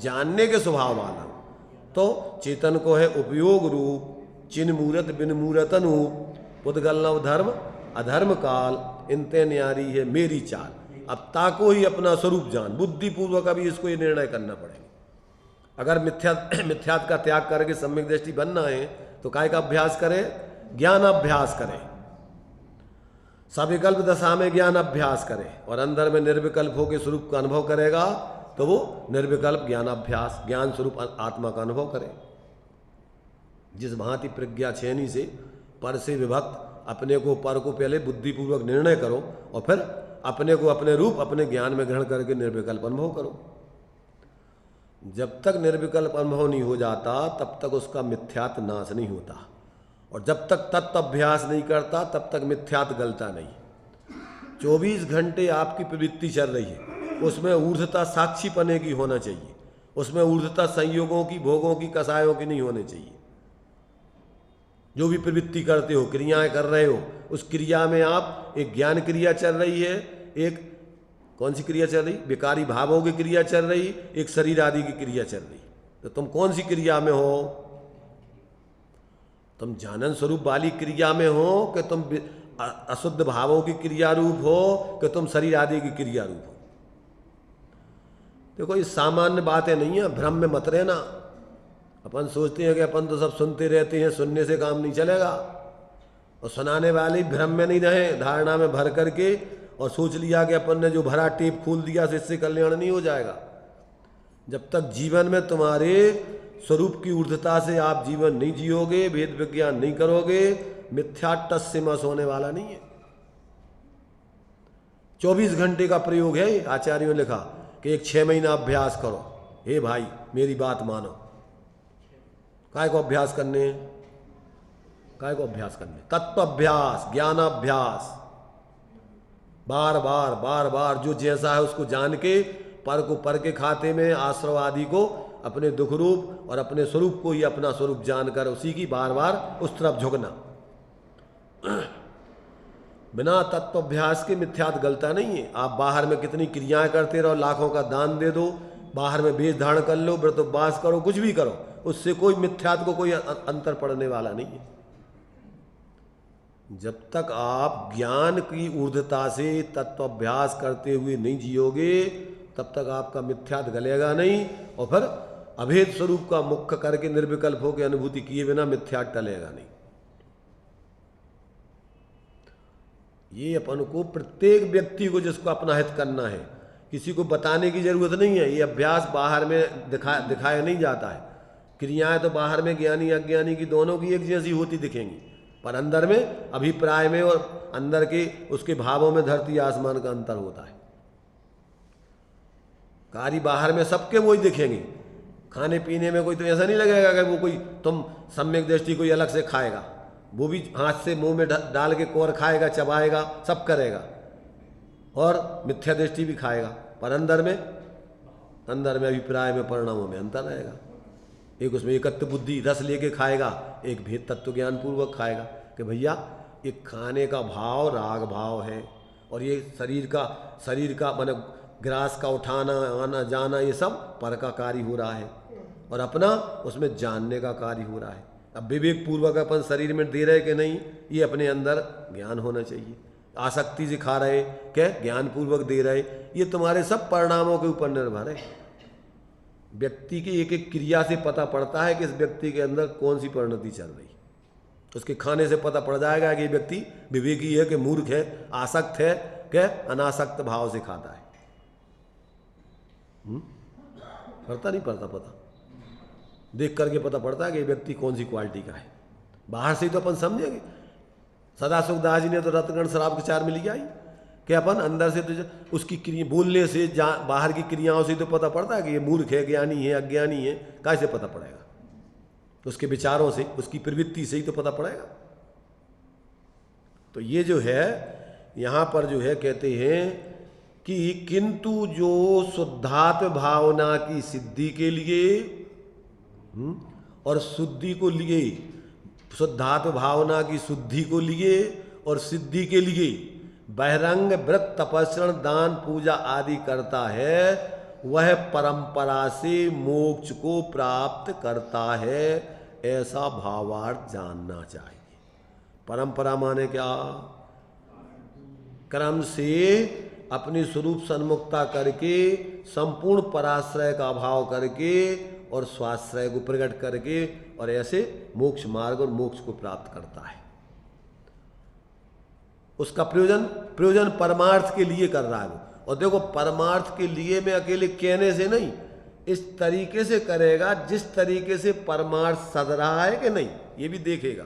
जानने के स्वभाव वाला हूँ। तो चेतन को है उपयोग रूप, चिन्ह मूरत बिन मूरतन रूप, पुद्गल नव धर्म अधर्म काल, इनते न्यारी है मेरी चाल। अब ताको ही अपना स्वरूप जान, बुद्धिपूर्वक अभी इसको ये निर्णय करना पड़ेगा। अगर मिथ्यात्व का त्याग करके सम्यक दृष्टि बनना है तो काय का अभ्यास करें, ज्ञान अभ्यास करें, सविकल्प दशा में ज्ञान अभ्यास करें और अंदर में निर्विकल्प होकर स्वरूप का अनुभव करेगा तो वो निर्विकल्प ज्ञान अभ्यास ज्ञान स्वरूप आत्मा का अनुभव करे। जिस भांति प्रज्ञा छेनी से पर से विभक्त अपने को पर को पहले बुद्धिपूर्वक निर्णय करो और फिर अपने को अपने रूप अपने ज्ञान में ग्रहण करके निर्विकल्प अनुभव करो। जब तक निर्विकल्प अनुभव नहीं हो जाता तब तक उसका मिथ्यात्व नाश नहीं होता, और जब तक तत्व अभ्यास नहीं करता तब तक मिथ्यात्व गलता नहीं। 24 घंटे आपकी प्रवृत्ति चल रही है, उसमें ऊर्ध्वता साक्षी पने की होना चाहिए, उसमें ऊर्ध्वता संयोगों की भोगों की कसायों की नहीं होनी चाहिए। जो भी प्रवृत्ति करते हो, क्रियाएं कर रहे हो, उस क्रिया में आप एक ज्ञान क्रिया चल रही है, एक कौन सी क्रिया चल रही, विकारी भावों की क्रिया चल रही, एक शरीर आदि की क्रिया चल रही। तो तुम कौन सी क्रिया में हो, तुम जानन स्वरूप वाली क्रिया में हो कि तुम अशुद्ध भावों की क्रिया रूप हो कि तुम शरीर आदि की क्रिया रूप हो। देखो ये सामान्य बातें नहीं है, भ्रम में मत रहना। अपन सोचते हैं कि अपन तो सब सुनते रहते हैं, सुनने से काम नहीं चलेगा, और सुनाने वाले भ्रम में नहीं रहे, धारणा में भर करके और सोच लिया कि अपन ने जो भरा टेप खोल दिया तो इससे कल्याण नहीं हो जाएगा। जब तक जीवन में तुम्हारे स्वरूप की ऊर्ध्वता से आप जीवन नहीं जियोगे, वेद विज्ञान नहीं करोगे, मिथ्या टस से मस होने वाला नहीं है। 24 घंटे का प्रयोग है। आचार्यों ने लिखा कि एक 6 महीना अभ्यास करो। हे भाई मेरी बात मानो, काय को अभ्यास करने, काय को अभ्यास करने, तत्व अभ्यास, ज्ञान अभ्यास, बार बार बार बार जो जैसा है उसको जान के, पर को पर के खाते में, आश्रव आदि को अपने दुख रूप और अपने स्वरूप को ही अपना स्वरूप जानकर उसी की बार बार उस तरफ झुकना। बिना तत्वाभ्यास के मिथ्यात गलता नहीं है। आप बाहर में कितनी क्रियाएं करते रहो, लाखों का दान दे दो, बाहर में वेश धारण कर लो, व्रत उपवास करो, कुछ भी करो, उससे कोई मिथ्यात को कोई अंतर पड़ने वाला नहीं है। जब तक आप ज्ञान की ऊर्ध्वता से तत्वाभ्यास करते हुए नहीं जियोगे, तब तक आपका मिथ्यात गलेगा नहीं, और फिर अभेद स्वरूप का मुख्य करके निर्विकल्प होकर अनुभूति किए बिना मिथ्यात टलेगा नहीं। ये अपन को प्रत्येक व्यक्ति को जिसको अपना हित करना है, किसी को बताने की जरूरत नहीं है। ये अभ्यास बाहर में दिखाया नहीं जाता है। क्रियाएं तो बाहर में ज्ञानी अज्ञानी की दोनों की एक जैसी होती दिखेंगी, पर अंदर में, अभिप्राय में और अंदर के उसके भावों में धरती आसमान का अंतर होता है। कार्य बाहर में सबके वही दिखेंगे। खाने पीने में कोई तो ऐसा नहीं लगेगा कि वो कोई तुम सम्यक दृष्टि कोई अलग से खाएगा, वो भी हाथ से मुंह में डाल के कोर खाएगा, चबाएगा, सब करेगा, और मिथ्या दृष्टि भी खाएगा, पर अंदर में अभिप्राय में, परिणामों में अंतर रहेगा। एक उसमें एकत्व बुद्धि रस लेके खाएगा, एक भेद तत्व ज्ञान पूर्वक खाएगा कि भैया ये खाने का भाव राग भाव है, और ये शरीर का माने ग्रास का उठाना आना जाना ये सब पर का कार्य हो रहा है, और अपना उसमें जानने का कार्य हो रहा है। अब विवेक पूर्वक अपन शरीर में दे रहे कि नहीं, ये अपने अंदर ज्ञान होना चाहिए। आसक्ति से खा रहे क्या, ज्ञान पूर्वक दे रहे, ये तुम्हारे सब परिणामों के ऊपर निर्भर है। व्यक्ति की एक एक क्रिया से पता पड़ता है कि इस व्यक्ति के अंदर कौन सी परिणति चल रही। उसके खाने से पता पड़ जाएगा कि ये व्यक्ति विवेकी है कि मूर्ख है, आसक्त है कि अनासक्त भाव से खाता है। पड़ता नहीं पड़ता, पता देख करके पता पड़ता है कि ये व्यक्ति कौन सी क्वालिटी का है। बाहर से ही तो अपन समझेंगे। सदा सुखदास जी ने तो रत्नगण शराब के 4 में लिया ही कि अपन अंदर से तो उसकी क्रिया बोलने से, बाहर की क्रियाओं से तो पता पड़ता है कि ये मूर्ख है, ज्ञानी है, अज्ञानी है। कैसे पता पड़ेगा? उसके विचारों से, उसकी प्रवृत्ति से ही तो पता पड़ेगा। तो ये जो है यहाँ पर जो है कहते हैं कि किंतु जो शुद्धात्म भावना की सिद्धि के लिए और शुद्धि को लिए, शुद्धात्म भावना की शुद्धि को लिए और सिद्धि के लिए बहिरंग व्रत तपस्या दान पूजा आदि करता है, वह परंपरा से मोक्ष को प्राप्त करता है, ऐसा भावार्थ जानना चाहिए। परंपरा माने क्या? क्रम से अपनी स्वरूप सन्मुखता करके, संपूर्ण पराश्रय का अभाव करके और स्वाश्रय को प्रकट करके, और ऐसे मोक्ष मार्ग और मोक्ष को प्राप्त करता है। उसका प्रयोजन परमार्थ के लिए कर रहा है वो। और देखो, परमार्थ के लिए में अकेले कहने से नहीं, इस तरीके से करेगा जिस तरीके से परमार्थ सद रहा है कि नहीं, ये भी देखेगा।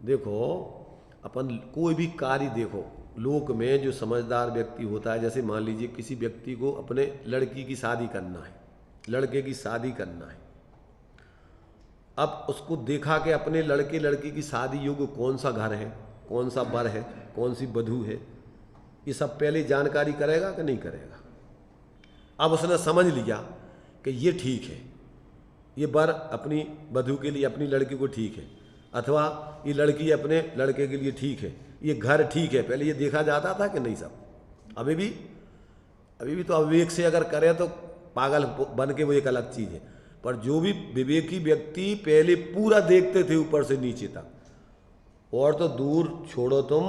देखो, अपन कोई भी कार्य देखो, लोक में जो समझदार व्यक्ति होता है, जैसे मान लीजिए किसी व्यक्ति को अपने लड़की की शादी करना है, लड़के की शादी करना है। अब उसको देखा कि अपने लड़के लड़की की शादी योग्य कौन सा घर है, कौन सा वर है, कौन सी वधू है, ये सब पहले जानकारी करेगा कि नहीं करेगा। अब उसने समझ लिया कि ये ठीक है, ये वर अपनी वधू के लिए, अपनी लड़की को ठीक है, अथवा ये लड़की अपने लड़के के लिए ठीक है, ये घर ठीक है। पहले ये देखा जाता था कि नहीं? सब अभी भी तो अविवेक से अगर करे तो पागल बन के वो एक अलग चीज़ है। पर जो भी विवेकी व्यक्ति पहले पूरा देखते थे ऊपर से नीचे तक, और तो दूर छोड़ो तुम,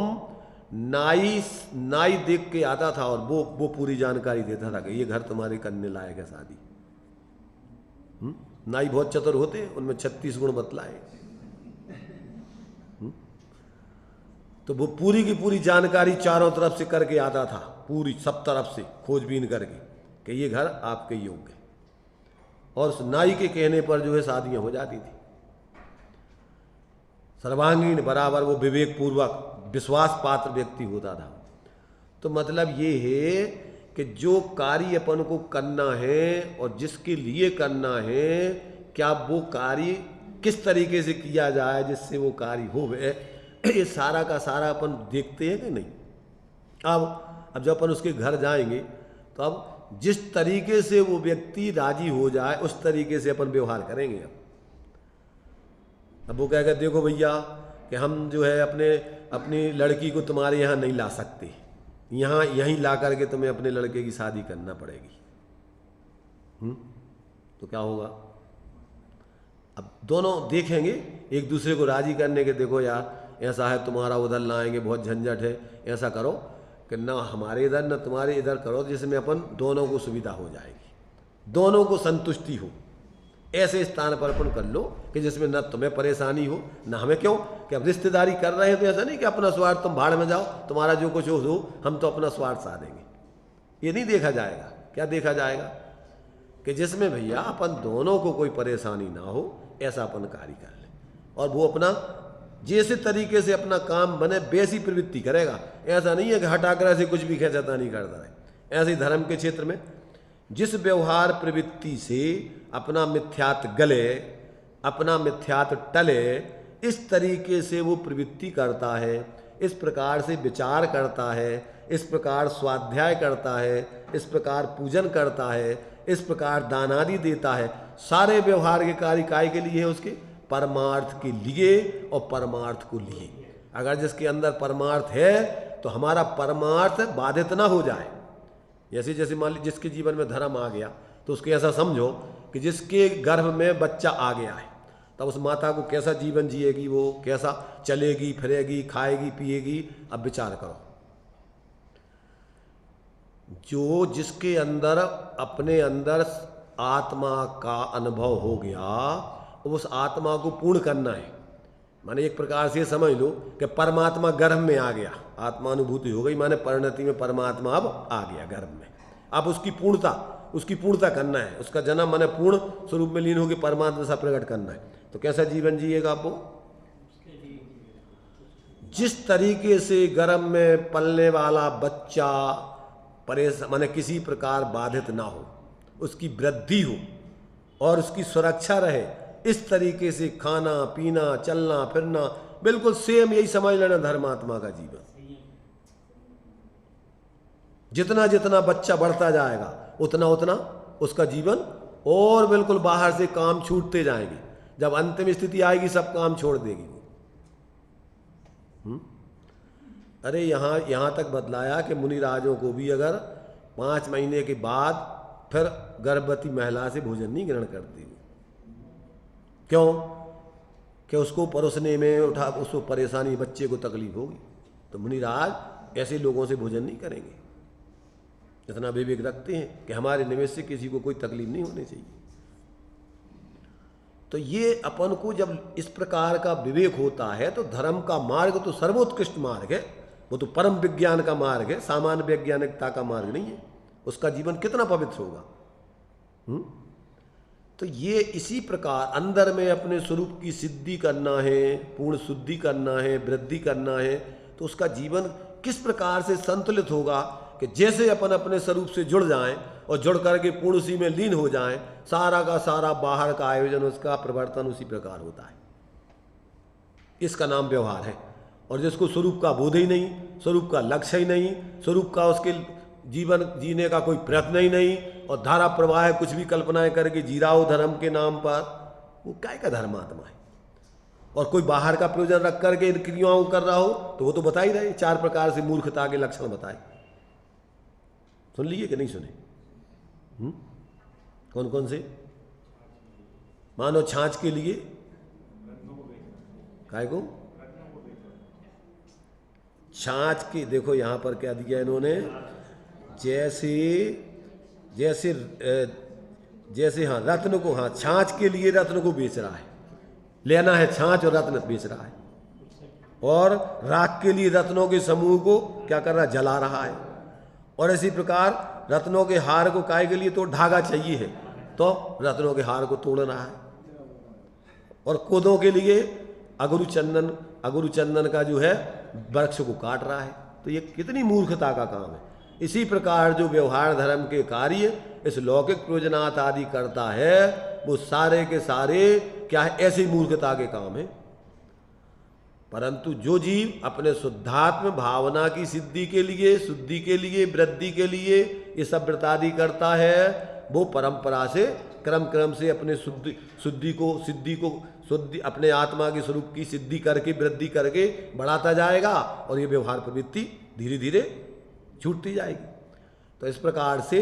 नाई देख के आता था और वो पूरी जानकारी देता था कि ये घर तुम्हारे करने लायक है शादी। नाई बहुत चतुर होते हैं, उनमें 36 गुण बतलाए। तो वो पूरी की पूरी जानकारी चारों तरफ से करके आता था, पूरी सब तरफ से खोजबीन करके कि ये घर आपके योग्य है। और उस नाई के कहने पर जो है शादियां हो जाती थी। सर्वांगीण बराबर वो विवेक पूर्वक विश्वास पात्र व्यक्ति होता था। तो मतलब ये है कि जो कार्य अपन को करना है और जिसके लिए करना है, क्या वो कार्य किस तरीके से किया जाए जिससे वो कार्य हो, ये सारा का सारा अपन देखते हैं कि नहीं। अब जब अपन उसके घर जाएंगे तो अब जिस तरीके से वो व्यक्ति राजी हो जाए उस तरीके से अपन व्यवहार करेंगे। अब वो कहेगा देखो भैया कि हम जो है अपनी लड़की को तुम्हारे यहाँ नहीं ला सकते, यहाँ यहीं ला करके तुम्हें अपने लड़के की शादी करना पड़ेगी। तो क्या होगा? अब दोनों देखेंगे एक दूसरे को राजी करने के, देखो यार ऐसा है तुम्हारा उधर लाएंगे, बहुत झंझट है, ऐसा करो कि ना हमारे इधर ना तुम्हारे इधर करो, जिसमें अपन दोनों को सुविधा हो जाएगी, दोनों को संतुष्टि हो। ऐसे स्थान पर अपन कर लो कि जिसमें ना तुम्हें परेशानी हो ना हमें। क्यों कि अब रिश्तेदारी कर रहे हैं तो ऐसा नहीं कि अपना स्वार्थ तुम भाड़ में जाओ, तुम्हारा जो कुछ हो हम तो अपना स्वार्थ साधेंगे। ये नहीं देखा जाएगा। क्या देखा जाएगा कि जिसमें भैया अपन दोनों को कोई परेशानी ना हो, ऐसा अपन कार्य कर ले। और वो अपना जैसे तरीके से अपना काम बने वैसी प्रवृत्ति करेगा। ऐसा नहीं है कि हटाकर ऐसे कुछ भी खिंचाता नहीं करता है। ऐसे ही धर्म के क्षेत्र में जिस व्यवहार प्रवृत्ति से अपना मिथ्यात्व गले, अपना मिथ्यात्व टले, इस तरीके से वो प्रवृत्ति करता है, इस प्रकार से विचार करता है, इस प्रकार स्वाध्याय करता है, इस प्रकार पूजन करता है, इस प्रकार दान आदि देता है, सारे व्यवहार के कार्य काय के लिए है? उसके परमार्थ के लिए और परमार्थ को लिए। अगर जिसके अंदर परमार्थ है तो हमारा परमार्थ बाधित ना हो जाए। जैसे मान लीजिए जिसके जीवन में धर्म आ गया तो उसके ऐसा समझो कि जिसके गर्भ में बच्चा आ गया है, तब उस माता को कैसा जीवन जिएगी, वो कैसा चलेगी फिरेगी, खाएगी पिएगी। अब विचार करो, जो जिसके अंदर अपने अंदर आत्मा का अनुभव हो गया, उस आत्मा को पूर्ण करना है। माने एक प्रकार से समझ लो कि परमात्मा गर्भ में आ गया, आत्मानुभूति हो गई, माने परिणति में परमात्मा अब आ गया गर्भ में। अब उसकी पूर्णता करना है, उसका जन्म माने पूर्ण स्वरूप में लीन होकर परमात्मा सा प्रकट करना है। तो कैसा जीवन जिएगा आप? वो जिस तरीके से गर्भ में पलने वाला बच्चा परेशान माने किसी प्रकार बाधित ना हो, उसकी वृद्धि हो और उसकी सुरक्षा रहे, इस तरीके से खाना पीना चलना फिरना बिल्कुल सेम, यही समझ लेना धर्मात्मा का जीवन। जितना जितना बच्चा बढ़ता जाएगा उतना उतना उसका जीवन और बिल्कुल बाहर से काम छूटते जाएंगे। जब अंतिम स्थिति आएगी सब काम छोड़ देगी वो। अरे यहाँ तक बतलाया कि मुनिराजों को भी अगर 5 महीने के बाद फिर गर्भवती महिला से भोजन नहीं ग्रहण करती। क्यों? कि उसको परोसने में उसको परेशानी, बच्चे को तकलीफ होगी। तो मुनिराज ऐसे लोगों से भोजन नहीं करेंगे, इतना विवेक रखते हैं कि हमारे निमित्त से किसी को कोई तकलीफ नहीं होनी चाहिए। तो ये अपन को जब इस प्रकार का विवेक होता है तो धर्म का मार्ग तो सर्वोत्कृष्ट मार्ग है, वो तो परम विज्ञान का मार्ग है, सामान्य वैज्ञानिकता का मार्ग नहीं है। उसका जीवन कितना पवित्र होगा। तो ये इसी प्रकार अंदर में अपने स्वरूप की सिद्धि करना है, पूर्ण शुद्धि करना है, वृद्धि करना है, तो उसका जीवन किस प्रकार से संतुलित होगा कि जैसे अपन अपने स्वरूप से जुड़ जाएं और जुड़ करके पूर्ण उसी में लीन हो जाएं, सारा का सारा बाहर का आयोजन, उसका प्रवर्तन उसी प्रकार होता है। इसका नाम व्यवहार है। और जिसको स्वरूप का बोध ही नहीं, स्वरूप का लक्ष्य ही नहीं, स्वरूप का उसके जीवन जीने का कोई प्रयत्न ही नहीं और धारा प्रवाह कुछ भी कल्पनाएं करके जी रहा हो धर्म के नाम पर, वो काय का धर्मात्मा है। और कोई बाहर का प्रयोजन रख करके इन क्रियाओं कर रहा हो तो वो तो बता ही रहे 4 प्रकार से मूर्खता के लक्षण बताए। सुन लिए कि नहीं सुने? कौन कौन से? मानो छाछ के लिए काय को छाछ की, देखो यहां पर क्या दिया इन्होंने, जैसे हाँ रत्न को, हाँ छाछ के लिए रत्न को बेच रहा है, लेना है छाछ और रत्न बेच रहा है। और राख के लिए रत्नों के समूह को क्या कर रहा है, जला रहा है। और इसी प्रकार रत्नों के हार को काय के लिए तो धागा चाहिए है, तो रत्नों के हार को तोड़ रहा है। और कोदों के लिए अगुरु चंदन का जो है वृक्ष को काट रहा है। तो ये कितनी मूर्खता का काम है। इसी प्रकार जो व्यवहार धर्म के कार्य इस लौकिक प्रयोजनार्थ आदि करता है, वो सारे के सारे क्या है, ऐसी मूर्खता के काम है। परंतु जो जीव अपने शुद्धात्म भावना की सिद्धि के लिए, शुद्धि के लिए, वृद्धि के लिए ये सब व्रत आदि करता है, वो परंपरा से क्रम से अपने सिद्धि को अपने आत्मा के स्वरूप की सिद्धि करके, वृद्धि करके बढ़ाता जाएगा, और ये व्यवहार प्रवृत्ति धीरे धीरे छूटती जाएगी। तो इस प्रकार से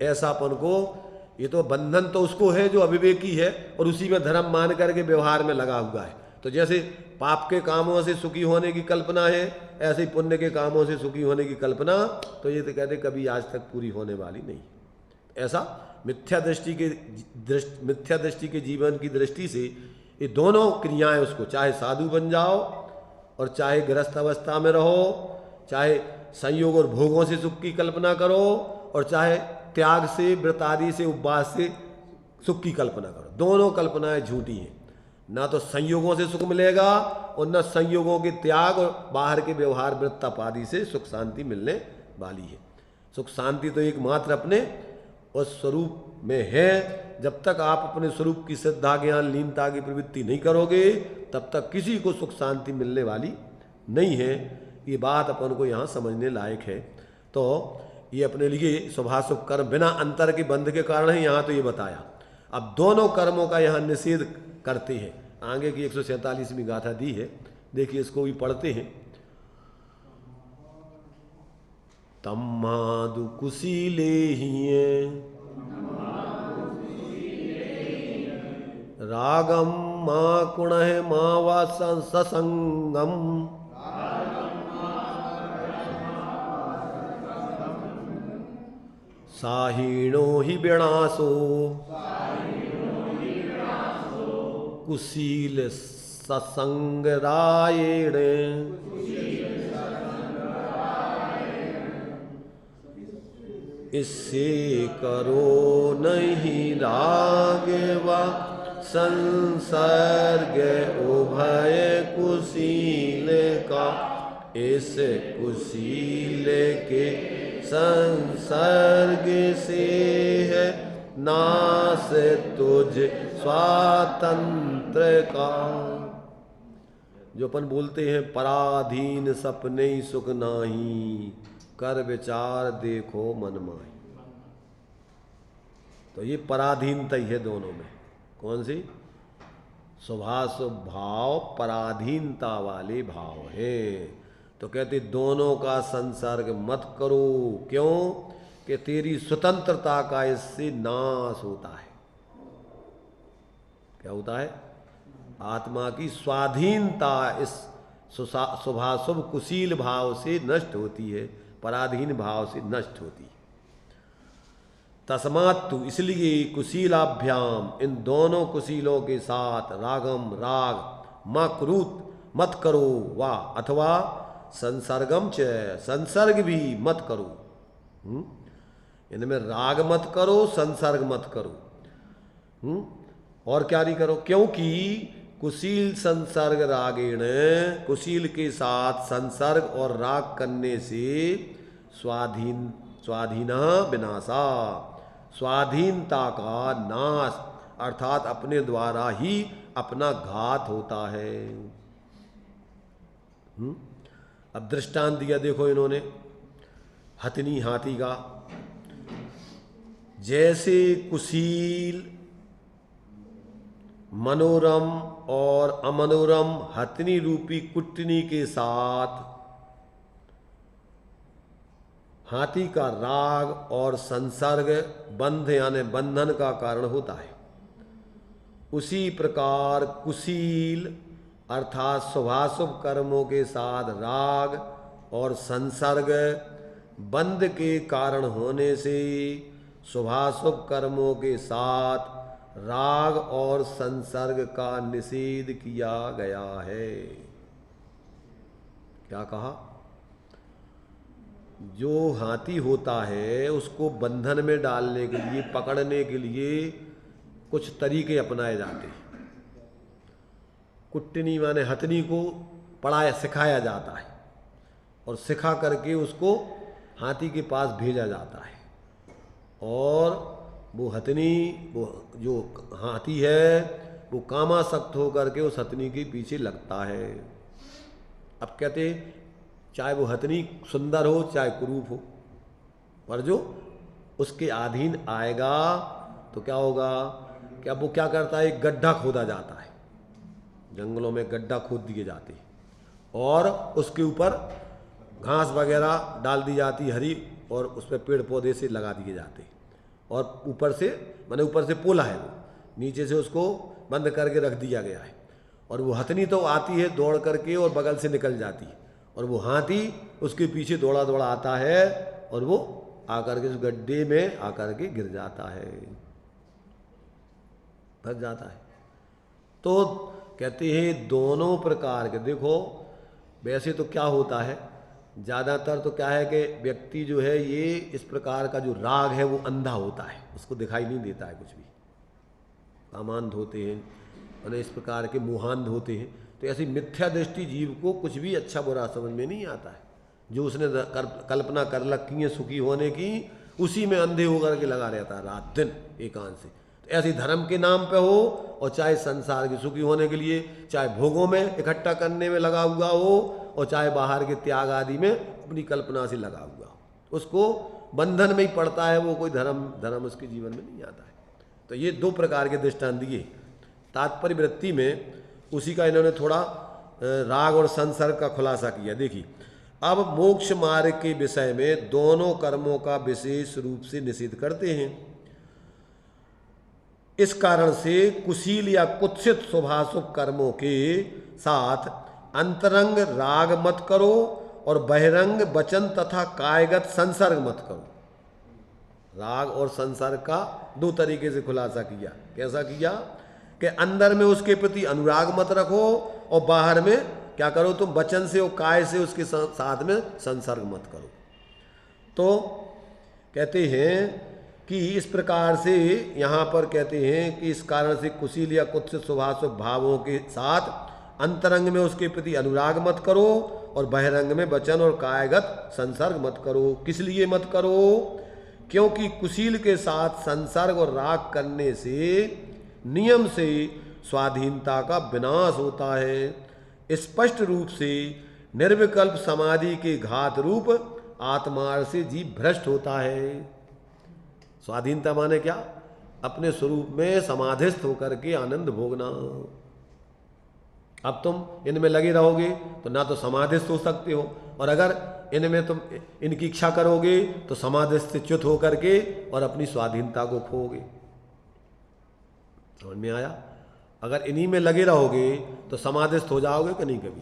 ऐसापन को, ये तो बंधन तो उसको है जो अविवेकी है और उसी में धर्म मान करके व्यवहार में लगा हुआ है। तो जैसे पाप के कामों से सुखी होने की कल्पना है, ऐसे ही पुण्य के कामों से सुखी होने की कल्पना, तो ये तो कहते कभी आज तक पूरी होने वाली नहीं। ऐसा मिथ्या दृष्टि के जीवन की दृष्टि से ये दोनों क्रियाएं उसको, चाहे साधु बन जाओ और चाहे गृहस्थ अवस्था में रहो, चाहे संयोग और भोगों से सुख की कल्पना करो, और चाहे त्याग से, व्रत आदि से, उपवास से सुख की कल्पना करो, दोनों कल्पनाएं झूठी हैं। ना तो संयोगों से सुख मिलेगा और न संयोगों के त्याग और बाहर के व्यवहार व्रत तप आदि से सुख शांति मिलने वाली है। सुख शांति तो एकमात्र अपने उस स्वरूप में है। जब तक आप अपने स्वरूप की श्रद्धा, ज्ञान, लीनता की प्रवृत्ति नहीं करोगे, तब तक किसी को सुख शांति मिलने वाली नहीं है। ये बात अपन को यहाँ समझने लायक है। तो ये अपने लिए शुभाशुभ कर्म बिना अंतर के बंध के कारण है, यहाँ तो ये बताया। अब दोनों कर्मों का यहाँ निषेध करते हैं। आगे की 147वीं गाथा दी है, देखिए इसको भी पढ़ते हैं। तम्मादु कुशीले हिये रागम माँ कुणः माँ वा ससंगम साहिणो हि विनाशो कुशील सत्संग रायण इससे करो नहीं राग व संसर्ग उभय कुशील का, इस कुशील के संसर्ग से है नाश तुझ स्वातंत्र का। जो अपन बोलते हैं पराधीन सपने सुख नाही, कर विचार देखो मन माही। तो ये पराधीनता ही है दोनों में। कौन सी? शुभाशुभ भाव पराधीनता वाले भाव हैं। तो कहते दोनों का संसर्ग मत करो। क्यों? कि तेरी स्वतंत्रता का इससे नाश होता है। क्या होता है? आत्मा की स्वाधीनता इस शुभाशुभ कुशील भाव से नष्ट होती है, पराधीन भाव से नष्ट होती है। तस्मात् तु, इसलिए कुशीलाभ्याम, इन दोनों कुशीलों के साथ, रागम राग, मकृत मत करो, वा अथवा संसर्गम च, संसर्ग भी मत करो। इनमें राग मत करो, संसर्ग मत करो। और क्या नहीं करो? क्योंकि कुशील संसर्ग रागेण, कुशील के साथ संसर्ग और राग करने से स्वाधीना विनाशा, स्वाधीनता का नाश, अर्थात अपने द्वारा ही अपना घात होता है। अब दृष्टांत दिया देखो इन्होंने, हथनी हाथी का। जैसे कुशील मनोरम और अमनोरम हथनी रूपी कुटनी के साथ हाथी का राग और संसर्ग बंध यानी बंधन का कारण होता है, उसी प्रकार कुशील अर्थात शुभाशुभ कर्मों के साथ राग और संसर्ग बंध के कारण होने से शुभाशुभ कर्मों के साथ राग और संसर्ग का निषेध किया गया है। क्या कहा? जो हाथी होता है उसको बंधन में डालने के लिए, पकड़ने के लिए कुछ तरीके अपनाए जाते हैं। कुट्टनी माने हथनी को पढ़ाया सिखाया जाता है और सिखा करके उसको हाथी के पास भेजा जाता है, और वो हथनी, वो जो हाथी है वो कामासक्त होकर के उस हथनी के पीछे लगता है। अब कहते चाहे वो हथनी सुंदर हो चाहे कुरूप हो, पर जो उसके अधीन आएगा तो क्या होगा कि अब वो क्या करता है, एक गड्ढा खोदा जाता है, जंगलों में गड्ढा खोद दिए जाते हैं और उसके ऊपर घास वगैरह डाल दी जाती हरी, और उस पर पेड़ पौधे से लगा दिए जाते हैं, और ऊपर से माने ऊपर से पोला है, वो नीचे से उसको बंद करके रख दिया गया है। और वो हथनी तो आती है दौड़ करके और बगल से निकल जाती है, और वो हाथी उसके पीछे दौड़ा दौड़ा आता है और वो आकर के उस गड्ढे में आकर के गिर जाता है, फंस जाता है। तो कहते हैं दोनों प्रकार के, देखो वैसे तो क्या होता है, ज़्यादातर तो क्या है कि व्यक्ति जो है ये इस प्रकार का जो राग है वो अंधा होता है, उसको दिखाई नहीं देता है कुछ भी। कामांध होते हैं और इस प्रकार के मुहांध होते हैं, तो ऐसी मिथ्या दृष्टि जीव को कुछ भी अच्छा बुरा समझ में नहीं आता है। जो उसने कल्पना कर रखी है सुखी होने की, उसी में अंधे होकर के लगा रहता है रात दिन एकांत से। तो ऐसी धर्म के नाम पे हो और चाहे संसार के सुखी होने के लिए, चाहे भोगों में इकट्ठा करने में लगा हुआ हो और चाहे बाहर के त्याग आदि में अपनी कल्पना से लगा हुआ हो, उसको बंधन में ही पड़ता है, वो कोई धर्म उसके जीवन में नहीं आता है। तो ये दो प्रकार के दृष्टांत दिए। तात्पर्य वृत्ति में उसी का इन्होंने थोड़ा राग और संसर्ग का खुलासा किया। देखिए, अब मोक्ष मार्ग के विषय में दोनों कर्मों का विशेष रूप से निषेध करते हैं। इस कारण से कुशील या कुत्सित शुभाशुभ कर्मों के साथ अंतरंग राग मत करो और बहिरंग वचन तथा कायगत संसर्ग मत करो। राग और संसर्ग का दो तरीके से खुलासा किया। कैसा किया कि अंदर में उसके प्रति अनुराग मत रखो और बाहर में क्या करो, तुम वचन से और काय से उसके साथ में संसर्ग मत करो। तो कहते हैं कि इस प्रकार से यहाँ पर कहते हैं कि इस कारण से कुशील या कुत्सित स्वभाव भावों के साथ अंतरंग में उसके प्रति अनुराग मत करो और बहिरंग में वचन और कायगत संसर्ग मत करो। किस लिए मत करो? क्योंकि कुशील के साथ संसर्ग और राग करने से नियम से स्वाधीनता का विनाश होता है। स्पष्ट रूप से निर्विकल्प समाधि के घात रूप आत्मार से जीव भ्रष्ट होता है। स्वाधीनता माने क्या? अपने स्वरूप में समाधिस्थ होकर के आनंद भोगना। अब तुम इनमें लगे रहोगे तो ना तो समाधिस्थ हो सकते हो, और अगर इनमें तुम इनकी इच्छा करोगे तो समाधिस्थ से च्युत होकर के और अपनी स्वाधीनता को खोगे। समझ में आया? अगर इन्हीं में लगे रहोगे तो समाधिस्थ हो जाओगे कि नहीं कभी?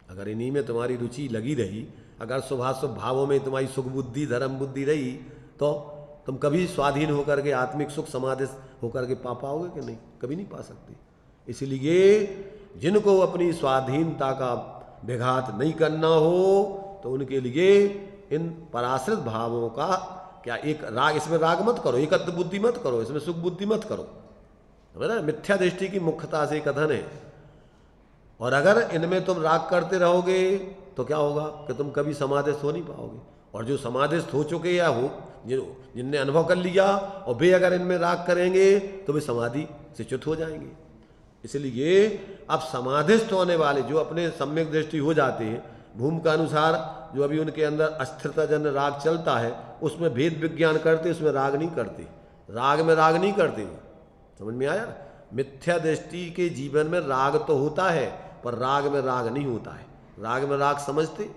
अगर इन्हीं में तुम्हारी रुचि लगी रही, अगर शुभाशुभ भावों में तुम्हारी सुख बुद्धि धर्म बुद्धि रही, तो तुम कभी स्वाधीन होकर के आत्मिक सुख समाधिस्थ होकर के पा पाओगे कि नहीं? कभी नहीं पा सकते। इसलिए जिनको अपनी स्वाधीनता का विघात नहीं करना हो तो उनके लिए इन पराश्रित भावों का क्या एक राग, इसमें राग मत करो, एकत्व बुद्धि मत करो, इसमें सुख बुद्धि मत करो। समझ ना? मिथ्या दृष्टि की मुख्यता से कथन है। और अगर इनमें तुम राग करते रहोगे तो क्या होगा कि तुम कभी समाधिस्थ हो नहीं पाओगे। और जो समाधिस्थ हो चुके या हो जिनने अनुभव कर लिया और वे अगर इनमें राग करेंगे तो वे समाधि से च्युत हो जाएंगे। इसलिए अब समाधिस्थ होने वाले जो अपने सम्यक दृष्टि हो जाते हैं, भूमि का अनुसार जो अभी उनके अंदर अस्थिरता जन राग चलता है उसमें भेद विज्ञान करते, उसमें राग नहीं करते, राग में राग नहीं करते। समझ में आया? मिथ्या दृष्टि के जीवन में राग तो होता है पर राग में राग नहीं होता है। राग में राग समझते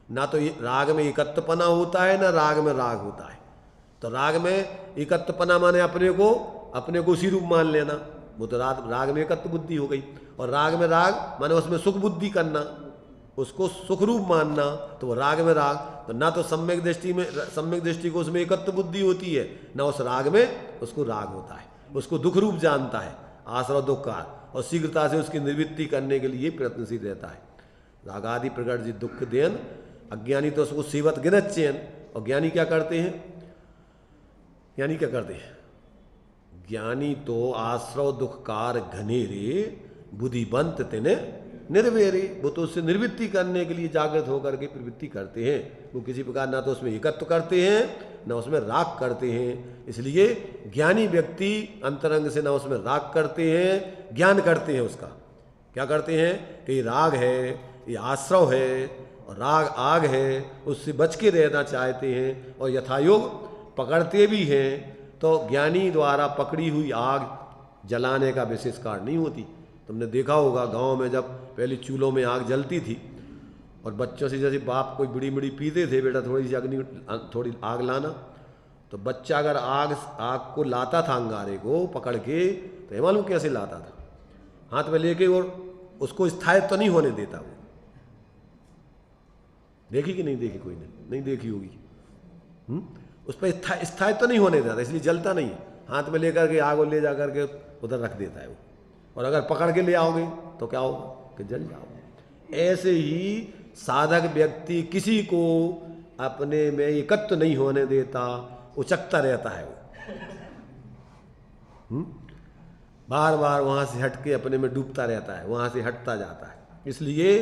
ना, तो ये राग में एकत्वपना होता है ना राग में राग होता है। तो राग में एकत्वपना माने अपने को उसी रूप मान लेना, वो तो राग में एकत्व बुद्धि हो गई। और राग में राग माने उसमें सुख बुद्धि करना, उसको सुख रूप मानना, तो वो राग में राग। तो ना तो सम्यक दृष्टि को उसमें एकत्व बुद्धि होती है, ना उस राग में उसको राग होता है, उसको दुख रूप जानता है, आश्रव दुख का। और शीघ्रता से उसकी निवृत्ति करने के लिए प्रयत्नशील रहता है। रागादि प्रकट जी दुख देन, अज्ञानी तो उसको सेवत गिनत चैन, और ज्ञानी क्या करते हैं? ज्ञानी क्या करते हैं? ज्ञानी तो आश्रव दुखकार घनेरे बुद्धिवंत तेने निर्वेरे, वो तो उससे निवृत्ति करने के लिए जागृत होकर के प्रवृत्ति करते हैं। वो किसी प्रकार ना तो उसमें एकत्व करते हैं ना उसमें राग करते हैं। इसलिए ज्ञानी व्यक्ति अंतरंग से ना उसमें राग करते हैं, ज्ञान करते हैं। उसका क्या करते हैं कि राग है, ये आश्रव है और राग आग है, उससे बच के रहना चाहते हैं और यथायोग पकड़ते भी हैं। तो ज्ञानी द्वारा पकड़ी हुई आग जलाने का विशेष कारण नहीं होती। तुमने देखा होगा गांव में जब पहले चूल्हों में आग जलती थी और बच्चों से जैसे बाप कोई बीड़ी बीड़ी पीते थे, बेटा थोड़ी सी अग्नि थोड़ी आग लाना, तो बच्चा अगर आग को लाता था अंगारे को पकड़ के, तो मालूम कैसे लाता था? हाथ में लेके, और उसको स्थायित्व तो नहीं होने देता। वो देखी कि नहीं देखी? कोई नहीं देखी होगी। उस पर स्थायित्व तो नहीं होने देता, इसलिए जलता नहीं है। हाथ में लेकर के आग ले जा करके उधर रख देता है वो, और अगर पकड़ के ले आओगे तो क्या होगा कि जल जाओगे। ऐसे ही साधक व्यक्ति किसी को अपने में एकत्व नहीं होने देता, उचकता रहता है वो। बार बार वहां से हट के अपने में डूबता रहता है, वहां से हटता जाता है। इसलिए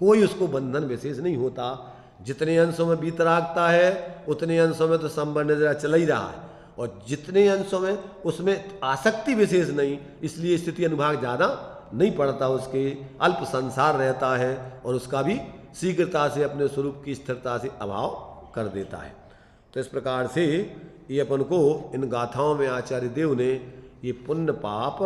कोई उसको बंधन विशेष नहीं होता। जितने अंशों में वीतरागता है उतने अंशों में तो संबंध जरा चल ही रहा है, और जितने अंशों में उसमें आसक्ति विशेष नहीं, इसलिए स्थिति अनुभाग ज़्यादा नहीं पड़ता, उसके अल्प संसार रहता है और उसका भी शीघ्रता से अपने स्वरूप की स्थिरता से अभाव कर देता है। तो इस प्रकार से ये अपन को इन गाथाओं में आचार्य देव ने ये पुण्य पाप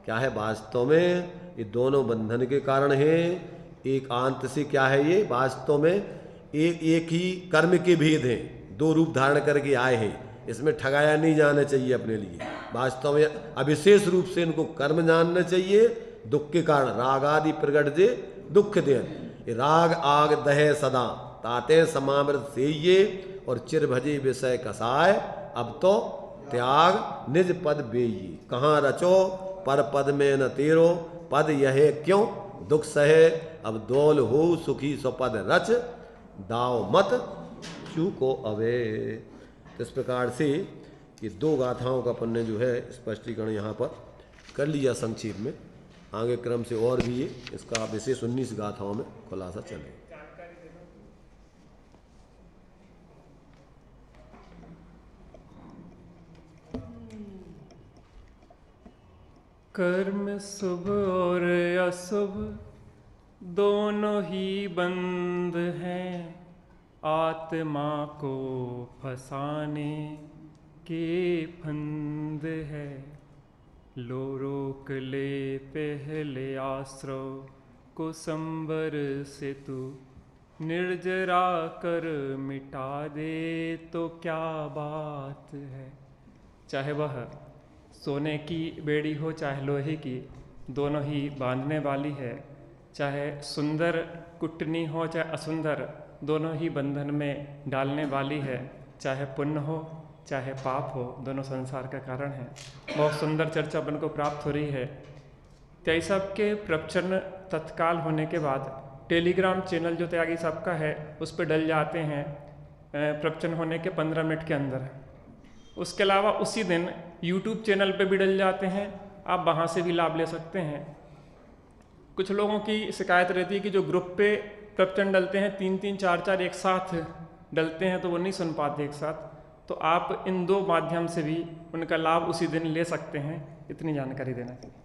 क्या है वास्तव में, ये दोनों बंधन के कारण हैं। एक आंत से क्या है, ये वास्तव में एक ही कर्म के भेद हैं, दो रूप धारण करके आए हैं। इसमें ठगाया नहीं जाना चाहिए अपने लिए। वास्तव में अविशेष रूप से इनको कर्म जानना चाहिए। दुख के कारण राग आदि प्रगट जे दुख देन, राग आग दहे सदा ताते समामृत से ये, और चिर भजे विषय कसाय अब तो त्याग निज पद बेई। कहाँ रचो पर पद में न तेरो, पद यह क्यों दुख सहे, अब दौल हो सुखी स्वपद रच, दाव मत चूको अवे। इस प्रकार से ये दो गाथाओं का अपन ने जो है स्पष्टीकरण यहाँ पर कर लिया संक्षेप में। आगे क्रम से और भी ये इसका विशेष 19 गाथाओं में खुलासा चले। कर्म शुभ और अशुभ दोनों ही बंद हैं, आत्मा को फंसाने के फंद है। लो रोक ले पहले आश्रव को संबर से तू, निर्जरा कर मिटा दे तो क्या बात है। चाहे वह सोने की बेड़ी हो चाहे लोहे की, दोनों ही बांधने वाली है। चाहे सुंदर कुटनी हो चाहे असुंदर, दोनों ही बंधन में डालने वाली है। चाहे पुण्य हो चाहे पाप हो, दोनों संसार का कारण है। बहुत सुंदर चर्चा अपन को प्राप्त हो रही है। त्यागी साहब के प्रवचन तत्काल होने के बाद टेलीग्राम चैनल जो त्यागी साहब का है उस पर डल जाते हैं प्रवचन होने के 15 मिनट के अंदर। उसके अलावा उसी दिन यूट्यूब चैनल पे भी डल जाते हैं, आप वहाँ से भी लाभ ले सकते हैं। कुछ लोगों की शिकायत रहती है कि जो ग्रुप पे प्रवचन डलते हैं 3-3, 4-4 एक साथ डलते हैं तो वो नहीं सुन पाते एक साथ। तो आप इन दो माध्यम से भी उनका लाभ उसी दिन ले सकते हैं। इतनी जानकारी देना चाहिए।